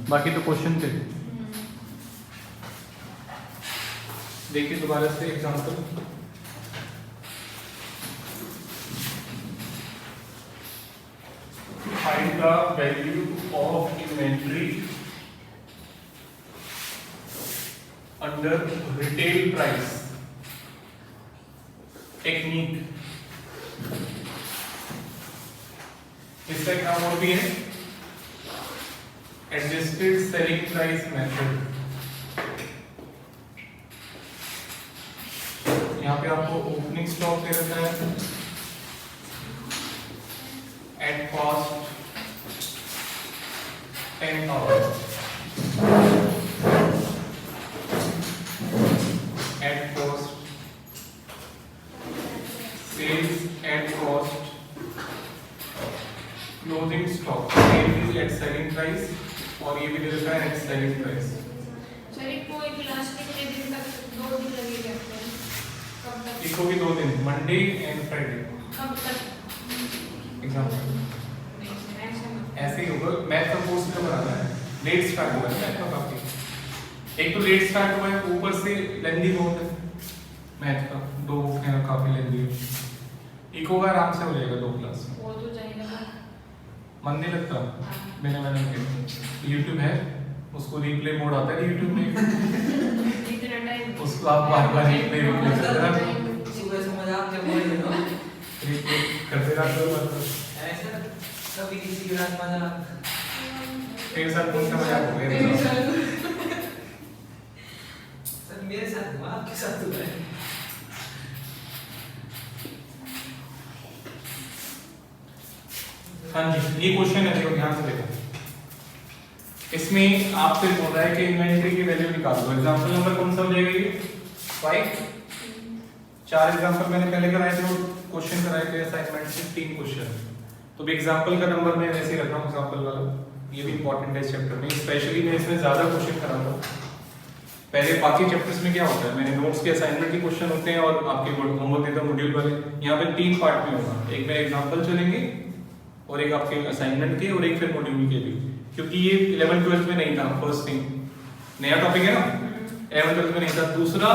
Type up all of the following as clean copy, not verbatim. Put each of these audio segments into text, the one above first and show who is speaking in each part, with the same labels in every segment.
Speaker 1: बाकी तो क्वेश्चन थे। देखिए दोबारा से example, find the value of inventory under retail price technique. इसका एक नाम और भी है एडजस्टेड सेलिंग प्राइस मेथड। यहाँ पे आपको ओपनिंग स्टॉक दे रखा है at cost 10,000, at cost sales at cost closing stock sales at selling price, और ये भी दे रखा है एट सेलिंग प्राइस।
Speaker 2: सर को एक लास्ट कितने दिन तक 2 दिन लगेंगे आपको? कब तक?
Speaker 1: इसको भी 2 दिन, मंडे एंड फ्राइडे।
Speaker 2: कब तक?
Speaker 1: एग्जाम्पल ऐसे ही होगा। मैथ का कोर्स तो बनाना है, लेट स्टार्ट हुआ है मैथ का काफी। एक तो लेट स्टार्ट हुआ है, ऊपर से लेंदी बहुत है मैथ का, 2 बुक है काफी लेंदी है। इको का आराम से हो जाएगा 2 क्लास में।
Speaker 2: वो तो जाएगा
Speaker 1: मन नहीं लगता मैंने के YouTube है, उसको रिप्ले मोड आता है YouTube में
Speaker 2: इतना टाइम
Speaker 1: उसको आप बार-बार रिप्ले करते रहना,
Speaker 3: सुबह समझ आप जब बोल रहे हो
Speaker 1: रिप्ले करते रहना।
Speaker 3: ऐसा कभी किसी की रात मजा
Speaker 1: मेरे साथ कौन सा मजाक हो गया?
Speaker 3: सर मेरे साथ हुआ, आपके साथ हुआ है।
Speaker 1: हाँ जी, ये क्वेश्चन है, देखो ध्यान से देखो। इसमें आपसे बोल रहा है कि इन्वेंट्री की वैल्यू निकाल दो। एग्जांपल नंबर कौन सा हो जाएगा ये? 5। 4 एग्जांपल मैंने पहले कराए थे और क्वेश्चन कराए थे असाइनमेंट से 3 क्वेश्चन। तो भी एग्जांपल का नंबर मैं वैसे ही रख रहा हूँ एग्जांपल वाला, ये भी इंपॉर्टेंट है इस चैप्टर में। स्पेशली मैं इसमें ज्यादा क्वेश्चन कराता हूँ। पहले बाकी चैप्टर्स में क्या होता है, मैंने नोट्स के असाइनमेंट के क्वेश्चन होते हैं और आपके होमवर्क देता हूँ मॉड्यूल वाले। यहाँ पे 3 पार्ट में होगा, एक में एग्जांपल चलेंगे और एक आपके असाइनमेंट के और एक फिर मॉड्यूल के भी, क्योंकि ये 11-12 में नहीं था। फर्स्ट थिंग नया टॉपिक है ना, 11-12 में नहीं था। दूसरा,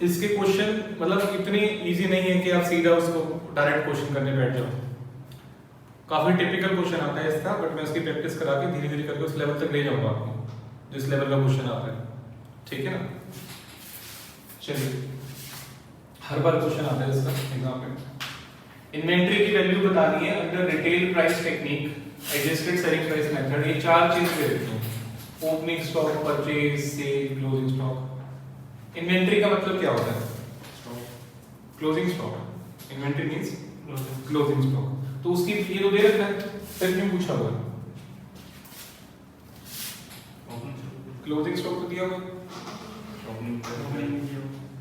Speaker 1: इसके क्वेश्चन मतलब इतने इजी नहीं है कि आप सीधा उसको डायरेक्ट क्वेश्चन करने बैठ जाओ। काफी टिपिकल क्वेश्चन आता है इसका, बट मैं उसकी प्रैक्टिस करा के धीरे धीरे करके उस लेवल तक ले जाऊंगा आपको जिस लेवल का क्वेश्चन आता है, ठीक है ना। चलिए, हर बार क्वेश्चन आता है इसका एग्जाम में। इन्वेंट्री की वैल्यू बतानी है under retail price technique adjusted selling price method. ये 4 चीज दे रखी हैं, opening stock, purchase, sale, closing stock. Inventory का मतलब क्या होता है? Closing stock. Inventory means closing stock. तो उसकी ये तो दे रखा है, फिर क्यों पूछा हुआ है? क्लोजिंग स्टॉक तो दिया हुआ है,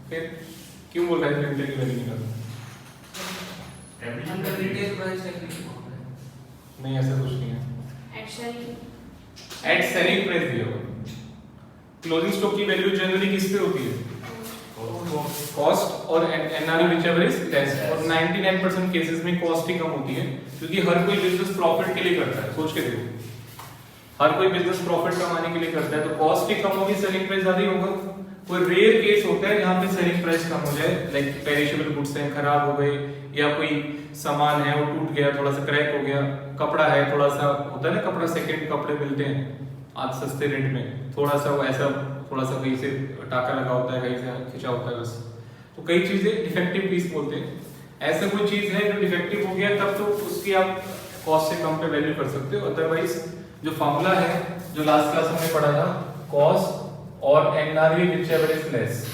Speaker 1: फिर क्यों बोल रहा है इन्वेंट्री की वैल्यू निकालो?
Speaker 3: अंडर रिटेल प्राइस टेक्निक
Speaker 1: नहीं, ऐसा कुछ नहीं है।
Speaker 2: एक्शन
Speaker 1: एट सेलिंग प्राइस दिया हुआ। क्लोजिंग स्टॉक की वैल्यू जनरली किस पे होती है? कॉस्ट और एनआरवी व्हिचएवर इज लेस। और 99% केसेस में कॉस्ट ही कम होती है, क्योंकि हर कोई बिजनेस प्रॉफिट के लिए करता है। सोच के देखो, हर कोई बिजनेस प्रॉफिट कमाने के लिए करता है, तो कॉस्ट ही कम होगी, सेलिंग प्राइस ज्यादा ही होगा। कोई रेयर केस होता है जहां पे सेलिंग प्राइस कम हो जाए, लाइक पेरिशेबल गुड्स हैं, खराब हो गए, या कोई सामान है वो टूट गया, थोड़ा सा क्रैक हो गया, कपड़ा है, थोड़ा सा होता है ना कपड़ा, सेकंड कपड़े मिलते हैं आज सस्ते रेट में, थोड़ा सा वो ऐसा थोड़ा सा कहीं से टाका लगा होता है, कहीं से खिंचा होता है, बस। तो कई चीजें डिफेक्टिव पीस बोलते हैं। ऐसा कोई चीज है जो डिफेक्टिव हो गया, तब तो उसकी आप कॉस्ट से कम पे वैल्यू कर सकते हो। अदरवाइज जो फॉर्मूला है जो लास्ट क्लास में पढ़ा था, कॉस्ट और NRV whichever is less.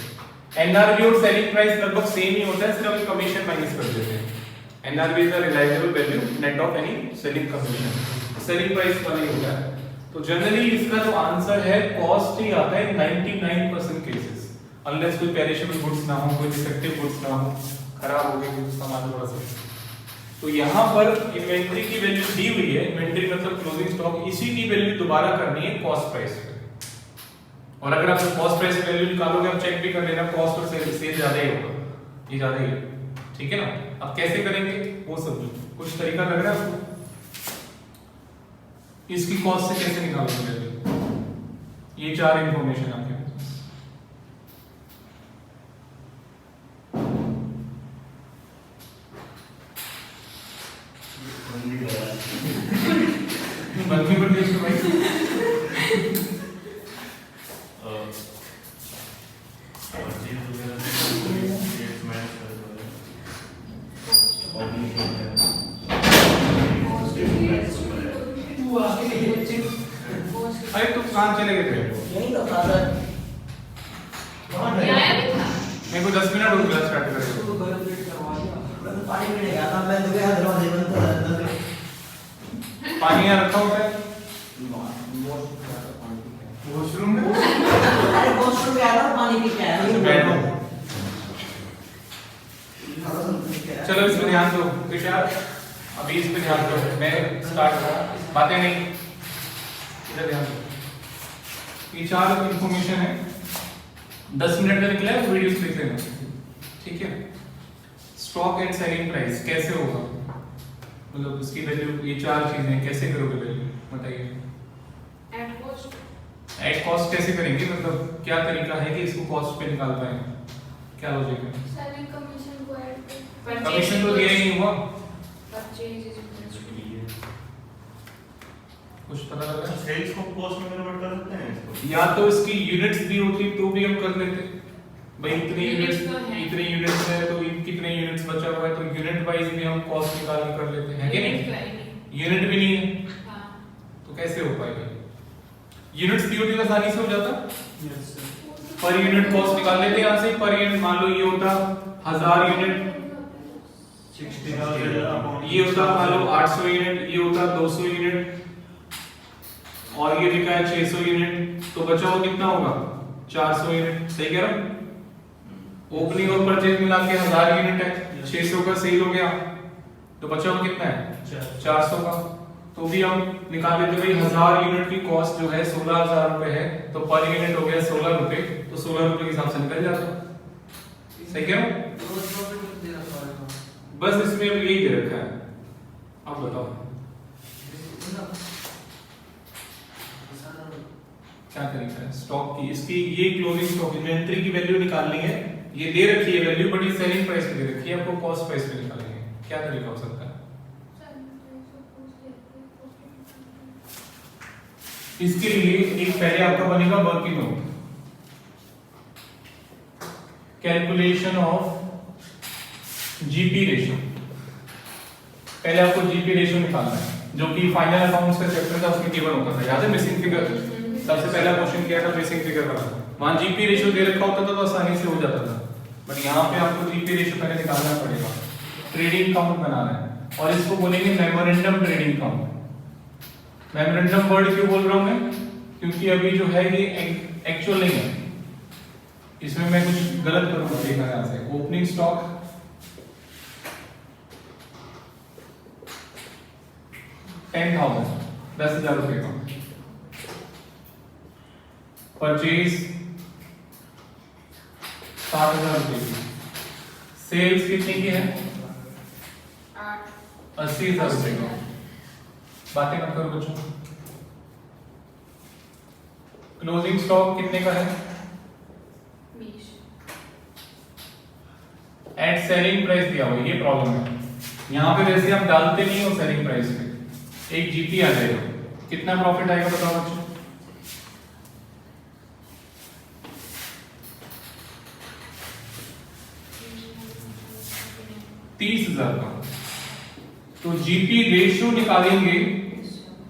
Speaker 1: NRV और सेलिंग प्राइस लगभग सेम ही होता है, सिर्फ कमीशन माइनस कर देते हैं। NRV is the reliable value net of any selling commission, selling price वाला ही होता है। तो जनरली इसका जो आंसर है कॉस्ट ही आता है 99% केसेस, अनलेस कोई पेरिशेबल गुड्स ना हो, कोई डिफेक्टिव गुड्स ना हो, खराब हो गए कुछ सामान थोड़ा सा। तो यहाँ पर इन्वेंट्री की वैल्यू दी हुई है, इन्वेंट्री मतलब क्लोजिंग स्टॉक, इसी की वैल्यू दोबारा करनी है कॉस्ट प्राइस पे। और अगर आप कॉस्ट प्राइस वैल्यू निकालोगे, आप चेक भी कर लेना, कॉस्ट और सेल ज्यादा ही होगा, ये ज्यादा ही है, ठीक है ना। अब कैसे करेंगे वो सब कुछ तरीका लग रहा है आपको? इसकी कॉस्ट से कैसे निकालोगे वैल्यू? ये चार इंफॉर्मेशन आपके पास। बल्कि पर इसको भाई अरे तुम कहाँ चले गए थे?
Speaker 4: यही तो था सर।
Speaker 2: ये आया भी था।
Speaker 1: मेरे को 10 मिनट हो गया स्टार्ट करके।
Speaker 3: तो घर अपडेट करवा दिया।
Speaker 4: मैं तो पानी पीने गया था, मैं तो गया दरवाजे बंद था अंदर से।
Speaker 1: पानी यहाँ रखा होता है वॉशरूम में।
Speaker 4: अरे वॉशरूम गया था, पानी पी के आया।
Speaker 1: बैठो। चलो इस पे ध्यान दो बेटा, अभी इस पे ध्यान दो। मैं स्टार्ट कर रहा, बातें नहीं, इधर ध्यान दो। ये चार इंफॉर्मेशन है, 10 मिनट का निकला है, वीडियो लिख लेना, ठीक है। स्टॉक एंड सेलिंग प्राइस कैसे होगा, मतलब उसकी वैल्यू, ये चार चीजें कैसे करोगे वैल्यू बताइए।
Speaker 2: At cost.
Speaker 1: एट कॉस्ट कैसे करेंगे, मतलब क्या तरीका है कि इसको कॉस्ट पे निकाल पाए, क्या लॉजिक है?
Speaker 2: सेलिंग कमीशन को ऐड कर।
Speaker 1: कमीशन तो दिया ही नहीं हुआ,
Speaker 2: परचेज इज
Speaker 1: कुछ पता लगा?
Speaker 5: सेल्स को कॉस्ट में कन्वर्ट कर सकते हैं इसको?
Speaker 1: या तो इसकी यूनिट्स दी होती तो भी हम कर लेते भाई, इतनी
Speaker 2: Units
Speaker 1: यूनिट्स,
Speaker 2: तो है।
Speaker 1: इतनी यूनिट्स है तो कितने यूनिट्स बचा हुआ है, तो यूनिट वाइज भी हम कॉस्ट निकाल के कर लेते हैं, है कि नहीं? यूनिट भी नहीं है
Speaker 2: हां।
Speaker 1: तो कैसे हो पाएगा? यूनिट्स दी होती तो आसानी से हो जाता, पर यूनिट कॉस्ट निकाल लेते यहाँ से। पर यूनिट मान लो ये होता 1000 यूनिट,
Speaker 5: 60,000
Speaker 1: ये होता मान लो 800 यूनिट, ये होता 200 यूनिट, और ये लिखा है 600 यूनिट, तो बचा हुआ कितना होगा? 400 यूनिट, सही कह रहा हूं? ओपनिंग और परचेज मिला के 1000 यूनिट है, 600 का सेल हो गया, तो बचा हुआ कितना है? 400 का। तो भी हम निकाल लेते भाई, 1000 यूनिट की कॉस्ट जो है 16,000 रुपए है, तो पर यूनिट हो गया 16 रुपए, तो 16 रुपए के हिसाब से निकल जाता, सही कह रहा हूं?
Speaker 3: रोज प्रॉफिट दे रहा था।
Speaker 1: बस इसमें अब यही दे रखा है, अब बताओ क्या तरीका है स्टॉक की, इसकी ये क्लोजिंग स्टॉक इन्वेंटरी की वैल्यू निकालनी है, ये दे रखी है वैल्यू, बड़ी सेलिंग प्राइस पे दे रखी है, आपको कॉस्ट प्राइस पे निकालेंगे, क्या तरीका हो सकता है? इसके लिए एक पहले आपका बनेगा working note, calculation of GP ratio. पहले आपको जीपी रेशियो निकालना है, जो कि फाइनल अकाउंट्स का चैप्टर था उसमें गिवन होता था, याद है? मिसिंग फिगर, सबसे पहला क्वेश्चन किया था मिसिंग फिगर वाला, वहां जीपी रेशियो दे रखा होता था तो आसानी से हो जाता था, बट यहाँ पे आपको जीपी रेशियो पहले निकालना पड़ेगा। ट्रेडिंग काउंट बनाना है, और इसको बोलेंगे memorandum trading count. Memorandum word क्यों बोल रहा हूं मैं, क्योंकि अभी जो है ये एक्चुअल नहीं है, इसमें मैं कुछ गलत करूंगा, देखा यहां से। ओपनिंग स्टॉक 10,000, 10,000 रुपए का। परचेज 60,000 रुपए की। सेल्स कितने की है? 80,000 रुपए का। बातें मत करो बच्चों। क्लोजिंग स्टॉक कितने का है?
Speaker 2: 20।
Speaker 1: एट सेलिंग प्राइस दिया हुआ, ये प्रॉब्लम है। यहां पे वैसे आप डालते नहीं हो सेलिंग प्राइस पे, एक जीपी आ जाएगा, कितना प्रॉफिट आएगा बताओ बच्चों? $30,000 का। तो जीपी रेशियो निकालेंगे,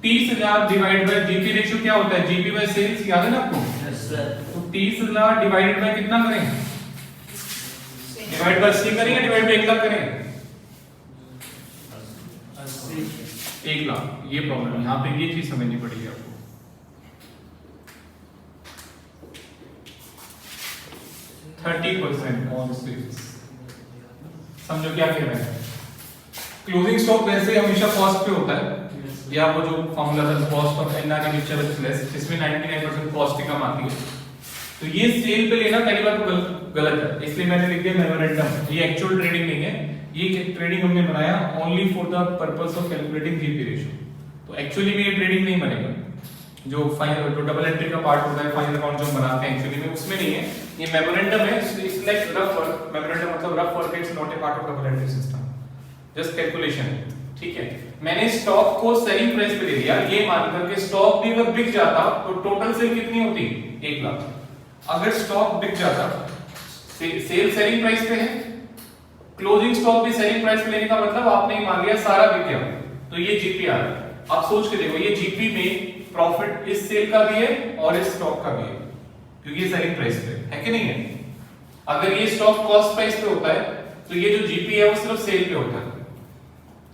Speaker 1: 30,000 डिवाइड बाय जीपी रेशियो क्या होता है? जीपी बाय सेल्स, याद है ना आपको?
Speaker 4: Yes sir.
Speaker 1: तो 30,000 डिवाइडेड बाय कितना करें? डिवाइड बाय 80 करेंगे, डिवाइड बाय 1 लाख करेंगे? 1 लाख। ये प्रॉब्लम है, यहाँ पे ये चीज समझनी पड़ेगी आपको। 30% ऑन सेल्स, समझो क्या कह रहे हैं। क्लोजिंग स्टॉक वैसे हमेशा कॉस्ट पे होता है, ये आपको जो फॉर्मूला था cost of NR whichever is less, जिसमें 99% कॉस्ट ही कम आती है। तो ये सेल पे लेना पहली बात तो गलत है, इसलिए मैंने लिख दिया मेमोरेंडम। ये एक्चुअल ट्रेडिंग नहीं है, ये ट्रेडिंग हमने बनाया only for the purpose of calculating GP ratio. तो एक्चुअली में ये ट्रेडिंग नहीं बनेगा। जो फाइनल जो डबल एंट्री का पार्ट होता है फाइनल अकाउंट जो बनाते हैं एक्चुअली में उसमें नहीं है, ये मेमोरेंडम है। It's like rough work, memorandum मतलब rough work, it's not a part of double entry system, just calculation है, ठीक है। मैंने स्टॉक को सेलिंग प्राइस पे ले लिया, ये मानकर के स्टॉक भी अगर बिक जाता तो टोटल सेल कितनी होती 1 लाख। अगर स्टॉक बिक जाता, सेल सेलिंग प्राइस पे है, क्लोजिंग स्टॉक भी सेलिंग प्राइस पे लेने का मतलब आपने ही मान लिया सारा बिक गया, तो ये जीपी आ रहा है। आप सोच के देखो, ये जीपी में प्रॉफिट इस सेल का भी है और इस स्टॉक का भी है, क्योंकि ये सेलिंग प्राइस पे है कि नहीं है। अगर ये स्टॉक कॉस्ट प्राइस पे होता है तो ये जो जीपी है वो सिर्फ सेल पे होता है,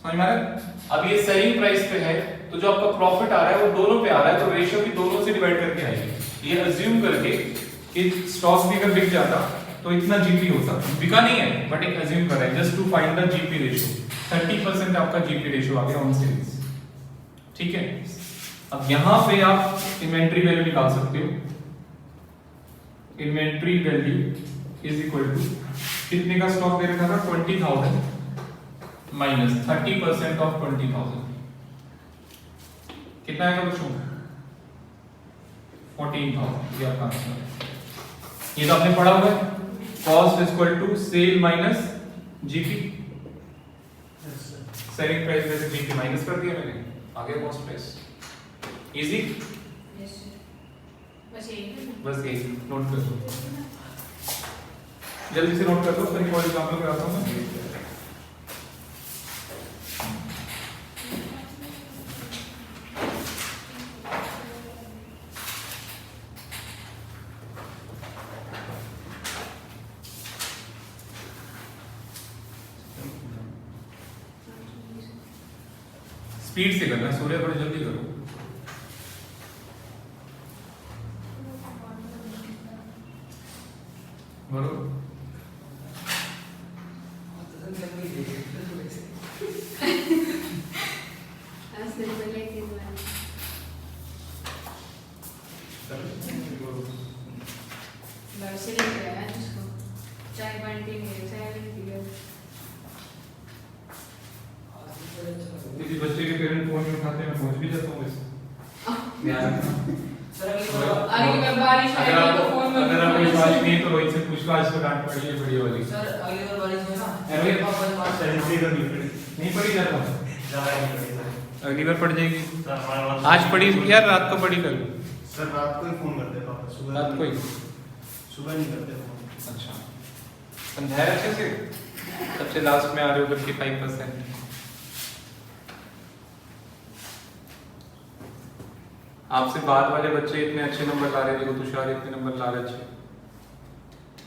Speaker 1: समझ में आ रहा है। अब ये सेलिंग प्राइस पे है तो जो आपका प्रॉफिट आ रहा है वो दोनों पे आ रहा है, तो रेशियो भी दोनों से डिवाइड करके आएगी। ये अज्यूम करके कि स्टॉक भी अगर बिक जाता तो इतना जीपी होता, बिका नहीं है बट एक अज्यूम कर रहा है just to find the GP ratio. 30% आपका जीपी रेशियो आ गया ऑन सेल्स, ठीक है। अब यहां पे आप इन्वेंट्री वैल्यू निकाल सकते हो। Inventory value is equal to कितने का स्टॉक दे रखा था 20,000 माइनस 30% ऑफ 20,000 कितना आएगा बच्चों 14,000। ये आपका आंसर है। ये तो आपने पढ़ा हुआ है, cost is equal to sale minus GP. Selling price में से जीपी माइनस कर दिया मैंने, आ गया cost price. Easy,
Speaker 2: yes sir, बस यही
Speaker 1: बस यही नोट कर दो, जल्दी से नोट कर दो, फिर एक और एग्जांपल कराता हूं मैं। स्पीड से करना, सूर्य थोड़ी जल्दी करो। बोलो
Speaker 2: चाय बांटी है, चाय भी पियो।
Speaker 1: किसी बच्चे के पेरेंट फोन में उठाते हैं, मैं पहुंच भी जाता हूँ वैसे, ध्यान रखना।
Speaker 3: सर
Speaker 2: अगली बार बारिश
Speaker 1: अगर
Speaker 2: आएगी
Speaker 1: आपको
Speaker 2: तो फोन में
Speaker 1: अगर आपको विश्वास नहीं है तो रोहित से पूछ लो, आज तो डांट पड़ी है बड़ी वाली।
Speaker 3: सर अगली बार बारिश में ना
Speaker 1: अरे
Speaker 3: पापा ने बात
Speaker 5: सेंसी का नहीं पड़ी,
Speaker 1: नहीं पड़ी जाता,
Speaker 5: ज़्यादा नहीं पड़ी सर।
Speaker 1: अगली बार पड़ जाएगी।
Speaker 5: सर हमारे पास
Speaker 1: आज पड़ी यार, रात को पड़ी कल,
Speaker 5: सर रात को ही फोन करते हैं पापा, सुबह
Speaker 1: रात को ही।
Speaker 5: सुबह नहीं करते फोन।
Speaker 1: अच्छा, समझाया अच्छे से। सबसे लास्ट में आ रहे हो करके 5%। आपसे बाद वाले बच्चे इतने अच्छे नंबर ला रहे, देखो तुषार इतने नंबर ला रहे अच्छे।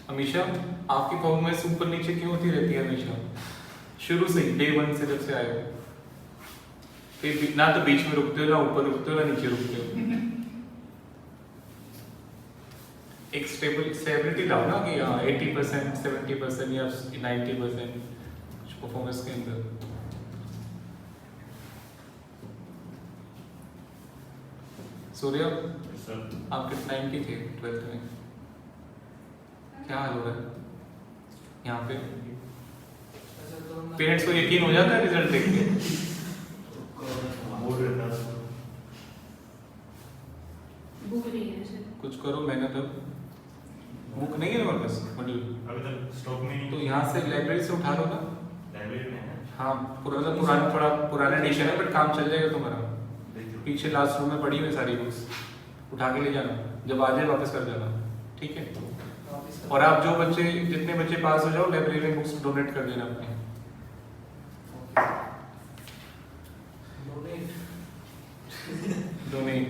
Speaker 1: हमेशा आपकी परफॉर्मेंस ऊपर नीचे क्यों होती रहती है हमेशा, शुरू से ही, डे 1 से जब से आए हो। फिर ना तो बीच में रुकते हो, ना ऊपर रुकते हो, ना नीचे रुकते हो। एक स्टेबिलिटी लाओ ना कि 80%, 70% या 90% परफॉर्मेंस के अंदर। सूर्य,
Speaker 5: सर
Speaker 1: आप किस 90 थे 12th में? क्या हाल हो रहा है यहाँ पे? पेरेंट्स को यकीन हो जाता है रिजल्ट देख के?
Speaker 5: बोल रहा था
Speaker 2: भूख नहीं है सर।
Speaker 1: कुछ करो मेहनत। अब बुक नहीं है तुम्हारे पास मॉड्यूल?
Speaker 5: अभी तक स्टॉक में नहीं।
Speaker 1: तो यहाँ से लाइब्रेरी से उठा लो ना।
Speaker 5: लाइब्रेरी में है।
Speaker 1: हाँ, पुराना थोड़ा पुराना एडिशन है बट काम चल जाएगा तुम्हारा। पीछे लास्ट रूम में पड़ी हुई सारी बुक्स, उठा के ले जाना, जब आ जाए वापस कर जाना, ठीक है। और आप जो बच्चे जितने बच्चे पास हो जाओ लाइब्रेरी में बुक्स डोनेट कर देना अपने। डोनेट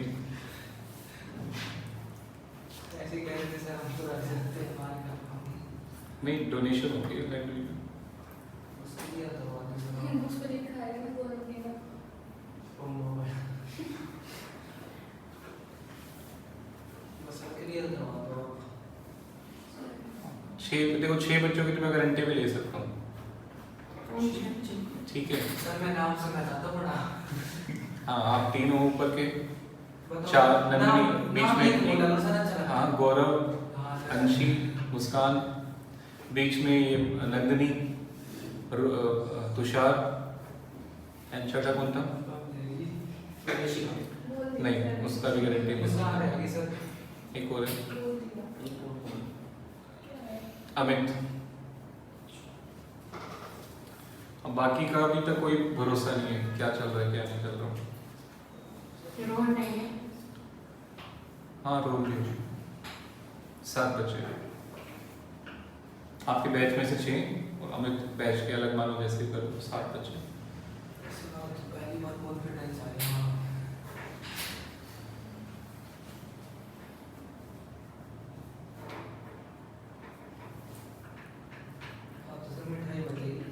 Speaker 3: ऐसे कह रहे थे सर, हम तो रह सकते हैं हमारे काम
Speaker 1: नहीं, डोनेशन होती है लाइब्रेरी में।
Speaker 3: उसके लिए तो
Speaker 2: लेकिन बुक्स को लिखा है ना, वो रखिएगा।
Speaker 3: बस क्लियर करवा दो।
Speaker 1: देखो 6 बच्चों की तो मैं गारंटी भी ले सकता हूँ, ठीक है।
Speaker 3: सर मैं नाम सुना था तो बड़ा।
Speaker 1: हाँ, आप 3 हो ऊपर के,
Speaker 3: बताओ।
Speaker 1: 4 नंदिनी,
Speaker 3: नाम-
Speaker 1: बीच
Speaker 3: नाम
Speaker 1: में
Speaker 3: एक बोला था सर, अच्छा लगा।
Speaker 1: हाँ गौरव,
Speaker 3: हाँ, सर।
Speaker 1: अंशी, मुस्कान, बीच में ये नंदिनी, तुषार, एंड छठा कौन था? नहीं, उसका भी गारंटी
Speaker 3: उसका
Speaker 1: नहीं।
Speaker 3: रहेगी सर।
Speaker 1: एक और है अमित। अब बाकी का अभी तक कोई भरोसा नहीं है, क्या चल रहा है क्या नहीं चल रहा।
Speaker 2: रोहन नहीं है।
Speaker 1: हाँ रोल भी 7 बच्चे आपके बैच में से 6 और अमित बैच के अलग मानो जैसे कर 7 बच्चे।
Speaker 3: पहली बार कॉन्फिडेंस आया। अब तो सर मिठाई बचेगी।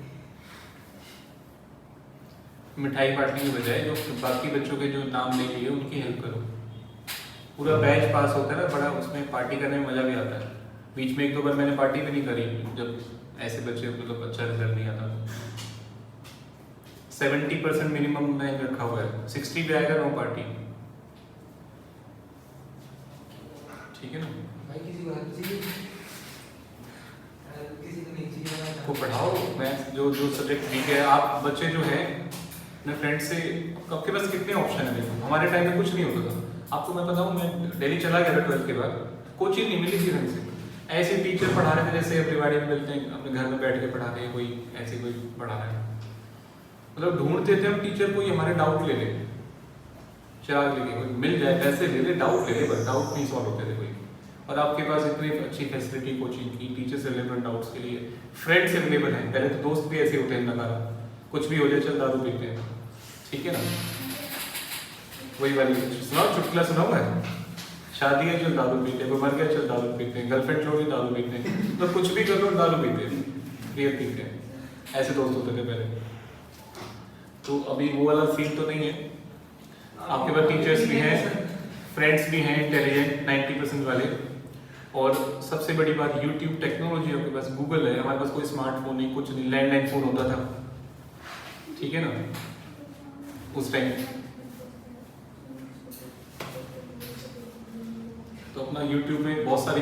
Speaker 1: मिठाई बांटने की बजाय जो बाकी बच्चों के जो नाम नहीं लिए उनकी हेल्प करो। पूरा बैच पास होता है ना बड़ा, उसमें पार्टी करने में मजा भी आता है। बीच में 1-2 बार मैंने पार्टी भी नहीं करी जब ऐसे बच्चे मतलब अच्छा रिजल्ट नहीं आता। 70% मिनिमम मैंने रखा हुआ है, 60 पे आएगा नो पार्टी। ठीक है ना।
Speaker 3: भाई किसी को हेल्प चाहिए, किसी को नहीं चाहिए
Speaker 1: को पढ़ाओ मैथ्स जो जो सब्जेक्ट वीक है। आप बच्चे जो है अपने फ्रेंड से, आपके पास कितने ऑप्शन है देखो। हमारे टाइम में कुछ नहीं होता था। आपको मैं बताऊं, मैं दिल्ली चला गया था 12th के बाद, कोचिंग नहीं मिली थी ढंग से। ऐसे टीचर पढ़ा रहे थे जैसे अपनी बाड़ी में मिलते हैं, अपने घर में बैठ के पढ़ा रहे हैं, कोई ऐसे कोई पढ़ा रहा है। मतलब ढूंढते थे हम टीचर कोई हमारे डाउट ले ले, चिराग लेके कोई मिल जाए, पैसे ले ले, डाउट ले ले, बस डाउट नहीं सॉल्व होते थे कोई। और आपके पास इतनी अच्छी फैसिलिटी कोचिंग की, टीचर्स रिलेवेंट डाउट्स के लिए, फ्रेंड्स अवेलेबल हैं। पहले तो दोस्त भी ऐसे होते हैं नकारा, कुछ भी हो जाए चल दारू पीते हैं, ठीक है ना। वही वाली सुनाओ, चुटकुला सुनाओ मैं, शादी है चल दारू पीते हैं, कोई मर गया चल दारू पीते हैं, गर्लफ्रेंड छोड़ दी दारू पीते हैं, तो कुछ भी कर लो दारू पीते हैं, बियर पीते हैं। ऐसे दोस्त होते थे पहले। तो अभी वो वाला सीन तो नहीं है। आपके पास टीचर्स भी हैं, फ्रेंड्स भी हैं इंटेलिजेंट 90% वाले। और सबसे बड़ी बात YouTube टेक्नोलॉजी, आपके पास गूगल है। हमारे पास कोई स्मार्टफोन नहीं, कुछ नहीं, लैंडलाइन फोन होता था, ठीक है ना उस टाइम। तो अपना YouTube में बहुत सारी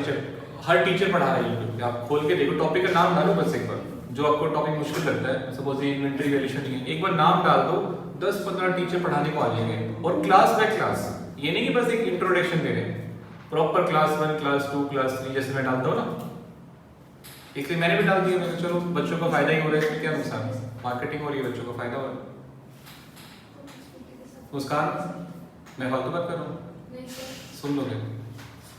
Speaker 1: हर टीचर पढ़ा रहा है YouTube पे। आप खोल के देखो, टॉपिक का नाम डालो बस एक बार, जो आपको टॉपिक मुश्किल लगता है। सपोज ये इन्वेंटरी वैल्यूएशन है, एक बार नाम डाल दो, 10-15 टीचर पढ़ाने को आ जाएंगे। और क्लास बाय क्लास, ये नहीं कि बस एक इंट्रोडक्शन दे रहे हैं, प्रॉपर क्लास 1, क्लास 2, क्लास 3 जैसे मैं डालता हूँ ना, इसलिए मैंने भी डाल दिया। मैंने चलो बच्चों का फायदा ही हो रहा है, इसमें क्या नुकसान है, मार्केटिंग हो रही है, बच्चों का फायदा हो रहा है। मुस्कान, मैं फालतू बात कर रहा हूँ,
Speaker 2: नहीं सर।
Speaker 1: सुन लोगे।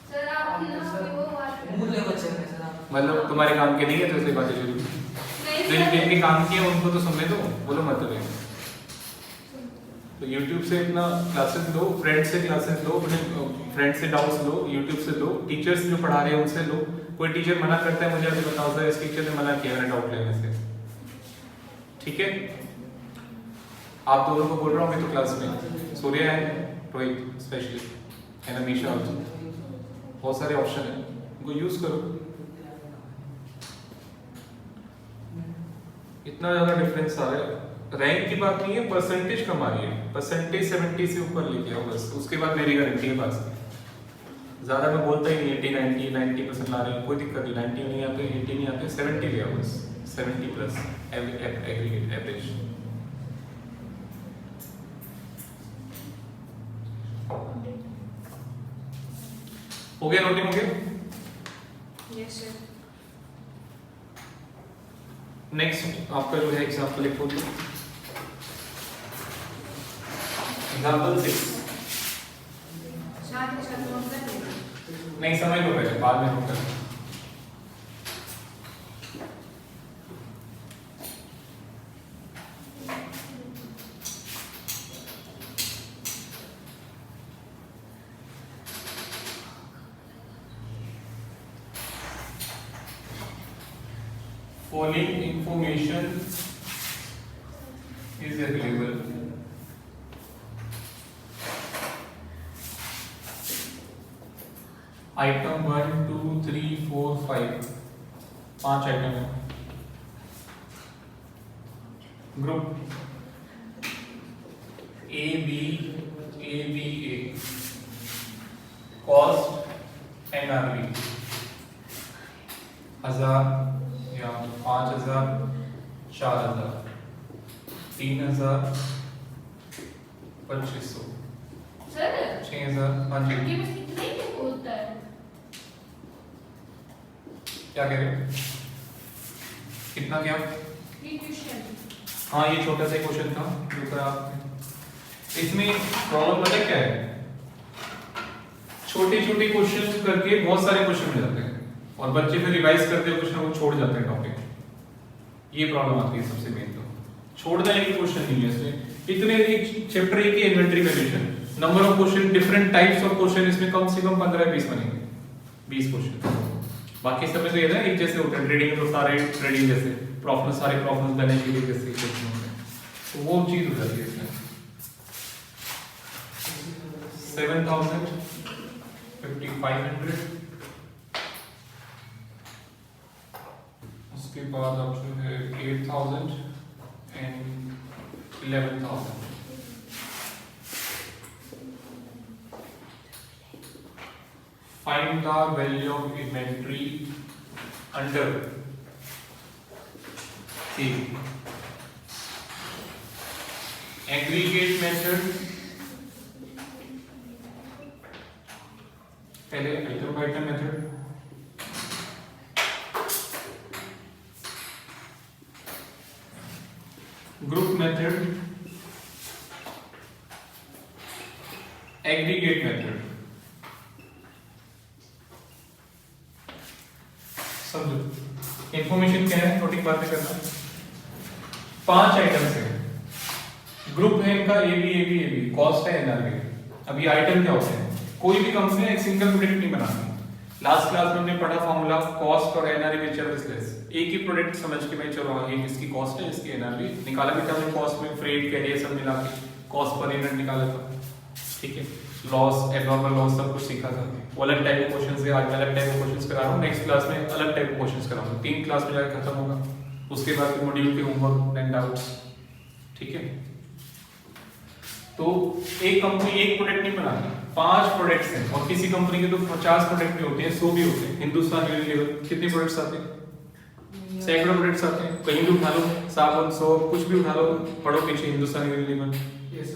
Speaker 2: सर आप ना अभी वो बात कर-
Speaker 3: मूल्य बच्चे हैं सर आप।
Speaker 1: मतलब तुम्हारे काम के नहीं है तो इसलिए बातें शुरू।
Speaker 2: नहीं सर।
Speaker 1: जिनके काम किए उनको तो सुनने दो, बोलो मत दो। तो YouTube से इतना क्लासेस लो, फ्रेंड से क्लासेस लो, अपने फ्रेंड से डाउट्स लो, YouTube से लो, टीचर्स जो पढ़ा रहे हैं उनसे लो। कोई टीचर मना करता है, मुझे अभी बताओ सर इस टीचर ने मना किया मेरा डाउट लेने से, ठीक है। आप दोनों को बोल रहा हूँ मैं तो क्लास में, सूर्या है, Rohit specially and Amisha also, बहुत सारे ऑप्शन है, उनको यूज करो। इतना ज्यादा डिफरेंस आ रहा है। रैंक की बात नहीं है, परसेंटेज कम आ रही है। परसेंटेज 70 से ऊपर लेके आओ बस, उसके बाद मेरी गारंटी है पास। ज्यादा मैं बोलता ही नहीं, 80, 90% ला रहे हैं, कोई दिक्कत नहीं। 90 नहीं आते, 80 नहीं आते, 70 ले आओ बस, 70+ एग्रीगेट एवरेज। हो गया, नोटिंग हो गया।
Speaker 2: Yes sir.
Speaker 1: नेक्स्ट आपका जो है एग्जाम्पल लिखो। एग्जाम्पल 6।
Speaker 2: साथ ही साथ नोट कर लेंगे।
Speaker 1: नहीं समझ लो पहले, बाद में नोट करना। Following information is available. Item 1, 2, 3, 4, 5, 5 item है। ग्रुप A कॉस्ट NRV 1000 या 5000, 4000, 3000, 2500।
Speaker 2: सर
Speaker 1: 6000। हाँ जी,
Speaker 2: उनके पास कितना ही होता है?
Speaker 1: क्या कह रहे हो? कितना क्या?
Speaker 2: ये क्वेश्चन
Speaker 1: हाँ, ये छोटा सा क्वेश्चन था जो करा आपने। इसमें प्रॉब्लम पता क्या है, छोटे छोटे क्वेश्चन करके बहुत सारे क्वेश्चन मिल जाते हैं और बच्चे फिर रिवाइज करते हुए क्वेश्चन को छोड़ जाते हैं टॉपिक। ये प्रॉब्लम आती है सबसे मेन। तो छोड़ना एक क्वेश्चन नहीं है इसमें, इतने एक चैप्टर की inventory valuation, number of question, different types of question, इसमें कम से कम 15-20 बनेंगे, 20 क्वेश्चन। बाकी सब में तो ये है एक जैसे होता है, ट्रेडिंग में तो सारे ट्रेडिंग जैसे प्रॉफिट, सारे प्रॉफिट देने के लिए जैसे क्वेश्चन होते हैं, तो वो चीज हो जाती है इसमें। 7000, 5500, उसके बाद अब जो है 8000 and 11,000। Find the value of inventory under C. Aggregate method, पहले item by item method, group method, aggregate method। समझो इंफॉर्मेशन क्या है, छोटी बातें करना। 5 आइटम्स है, ग्रुप है इनका ए बी, कॉस्ट है एनआरबी। अब ये आइटम क्या होते हैं, कोई भी कंपनी एक सिंगल प्रोडक्ट नहीं बनाती। लास्ट क्लास में हमने पढ़ा फॉर्मूला कॉस्ट और एनआरबी व्हिचएवर इज लेस। एक ही प्रोडक्ट समझ के मैं चलो ये किसकी कॉस्ट है, इसकी एनआरबी निकाला भी था हमने, कॉस्ट में फ्रेट कैरियर सब मिला के कॉस्ट पर यूनिट निकाला था, ठीक है। लॉस, एब्नॉर्मल लॉस सब कुछ सीखा था। वो अलग टाइप के क्वेश्चंस है, आज अलग टाइप के क्वेश्चंस करा रहा हूं, नेक्स्ट क्लास में अलग टाइप के क्वेश्चंस कराऊंगा। 3 क्लास में जाके खत्म होगा, उसके बाद फिर मॉड्यूल के होमवर्क एंड डाउट्स, ठीक है। तो एक कंपनी एक प्रोडक्ट नहीं बनाती, 5 प्रोडक्ट्स हैं, और किसी कंपनी के तो 50 प्रोडक्ट भी होते हैं, 100 भी होते हैं। हिंदुस्तान यूनिलीवर कितने प्रोडक्ट्स आते हैं, सैकड़ों प्रोडक्ट्स आते हैं, कहीं भी उठा लो, साबुन, सोप, कुछ भी उठा लो, पढ़ो पीछे हिंदुस्तान यूनिलीवर,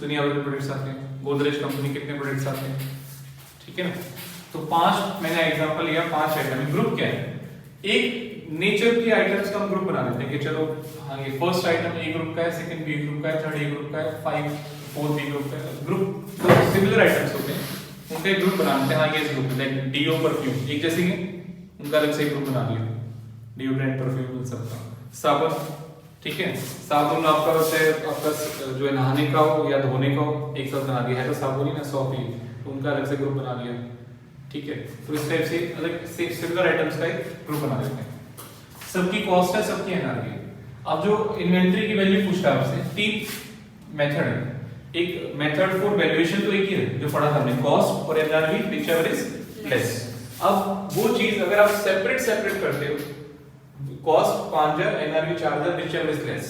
Speaker 1: दुनिया भर के प्रोडक्ट्स आते हैं। गोदरेज कंपनी कितने प्रोडक्ट्स आते हैं, ठीक है ना। तो 5 मैंने एग्जांपल लिया, 5 आइटम। ग्रुप क्या है, एक नेचर की आइटम्स का हम ग्रुप बना लेते हैं कि चलो हाँ ये फर्स्ट आइटम ए ग्रुप का है, सेकंड बी ग्रुप का है, थर्ड ए ग्रुप का है, 4 बी ग्रुप का है। ग्रुप जो सिमिलर आइटम्स होते हैं उनका एक ग्रुप बना लेते हैं। हाँ ये ग्रुप लाइक डीओ परफ्यूम एक जैसे हैं, उनका अलग से ग्रुप बना लिया, डिओड्रेंट परफ्यूम इन सबका। साबुन, ठीक है, साबुन आपका वैसे आपका जो है नहाने का हो या धोने का हो एक साथ बना दिया है, तो साबुन ही ना सॉप ही, तो उनका अलग से ग्रुप बना लिया, ठीक है। तो इस टाइप से अलग से सिमिलर आइटम्स का एक ग्रुप बना लेते हैं। सबकी कॉस्ट है, सबकी एनआरबी। अब जो इन्वेंटरी की वैल्यू पूछता है आपसे, 3 मेथड है। एक मेथड फॉर वैल्यूएशन तो एक ही है जो पढ़ा था हमने, कॉस्ट और एनआरबी व्हिचएवर इज लेस। अब वो चीज अगर आप सेपरेट करते हो, cost 5000, NRB 4000, whichever is less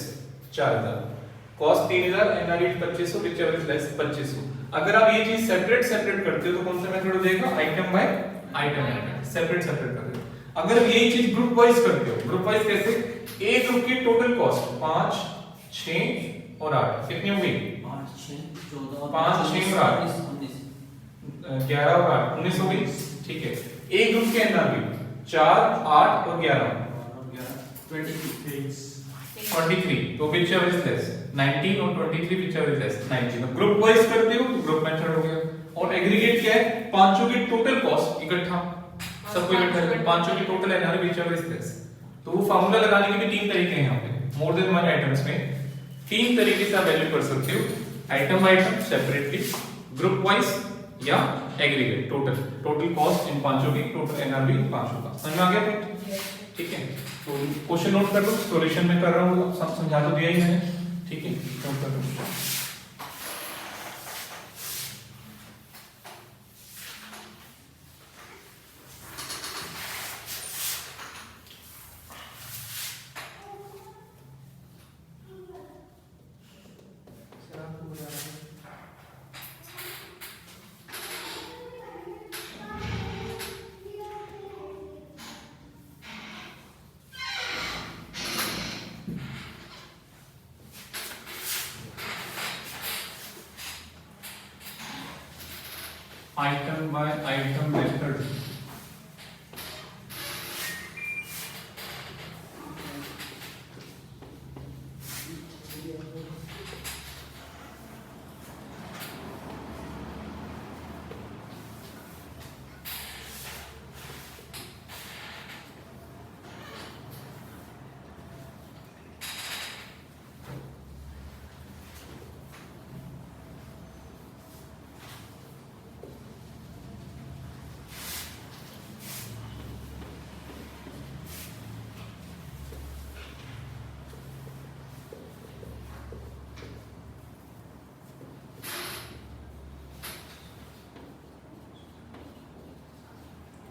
Speaker 1: 4000, cost 3000, NRB 2500, whichever is less 2500। अगर आप ये चीज सेपरेट करते हो तो कौन सा मेथड हो जाएगा, आइटम बाय आइटम, सेपरेट करते हो। अगर आप यही चीज ग्रुप वाइज करते हो, ग्रुप वाइज कैसे, ए ग्रुप की टोटल कॉस्ट 5, 6 और 8 कितनी होगी,
Speaker 4: 5, 6, 14,
Speaker 1: 5, 6 और 8, 11 और 8 19 होगी, ठीक है। ए ग्रुप के एनआरबी 4, 8 और 11 23, तो व्हिचएवर इज लेस 19 और 23, whichever is less 19। Group wise करते हो तो ग्रुप मेथड हो गया। और एग्रीगेट क्या है, पांचों की टोटल कॉस्ट इकट्ठा, सबको इकट्ठा करके पांचों की total NRB whichever is less. तो वो फार्मूला लगाने के भी 3 तरीके हैं यहाँ पे, मोर देन 1 आइटम्स में 3 तरीके से आप वैल्यू कर सकते हो, item by item separately, group wise या एग्रीगेट टोटल कॉस्ट इन पांचों की, टोटल एनआरबी पांचों का। समझ में आ गया, ठीक है। तो क्वेश्चन नोट कर लो, सॉल्यूशन में कर रहा हूँ, सब समझा तो दिया ही मैंने, ठीक है, नोट कर लो।
Speaker 3: सर आपको बता रहा हूँ
Speaker 1: item by item method.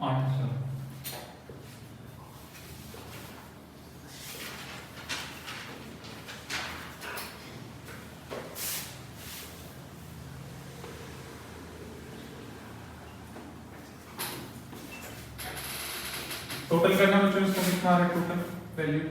Speaker 1: Answer total करना बच्चों, इसका कितना आ रहा है टोटल वैल्यू?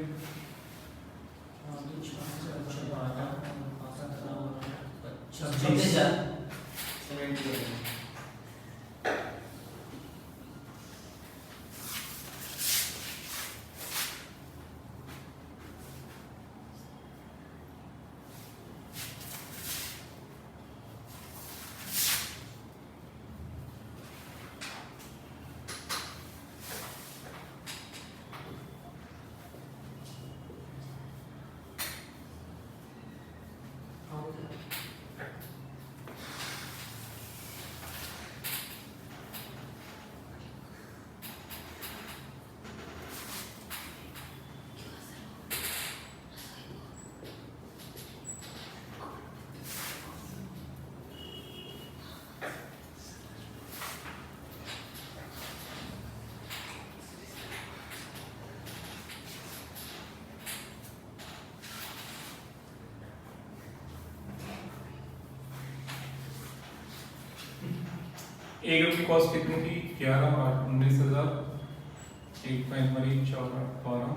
Speaker 1: एक ग्रुप की कॉस्ट कितनी थी? 11 और 19,000। एक प्राइमरी 14 12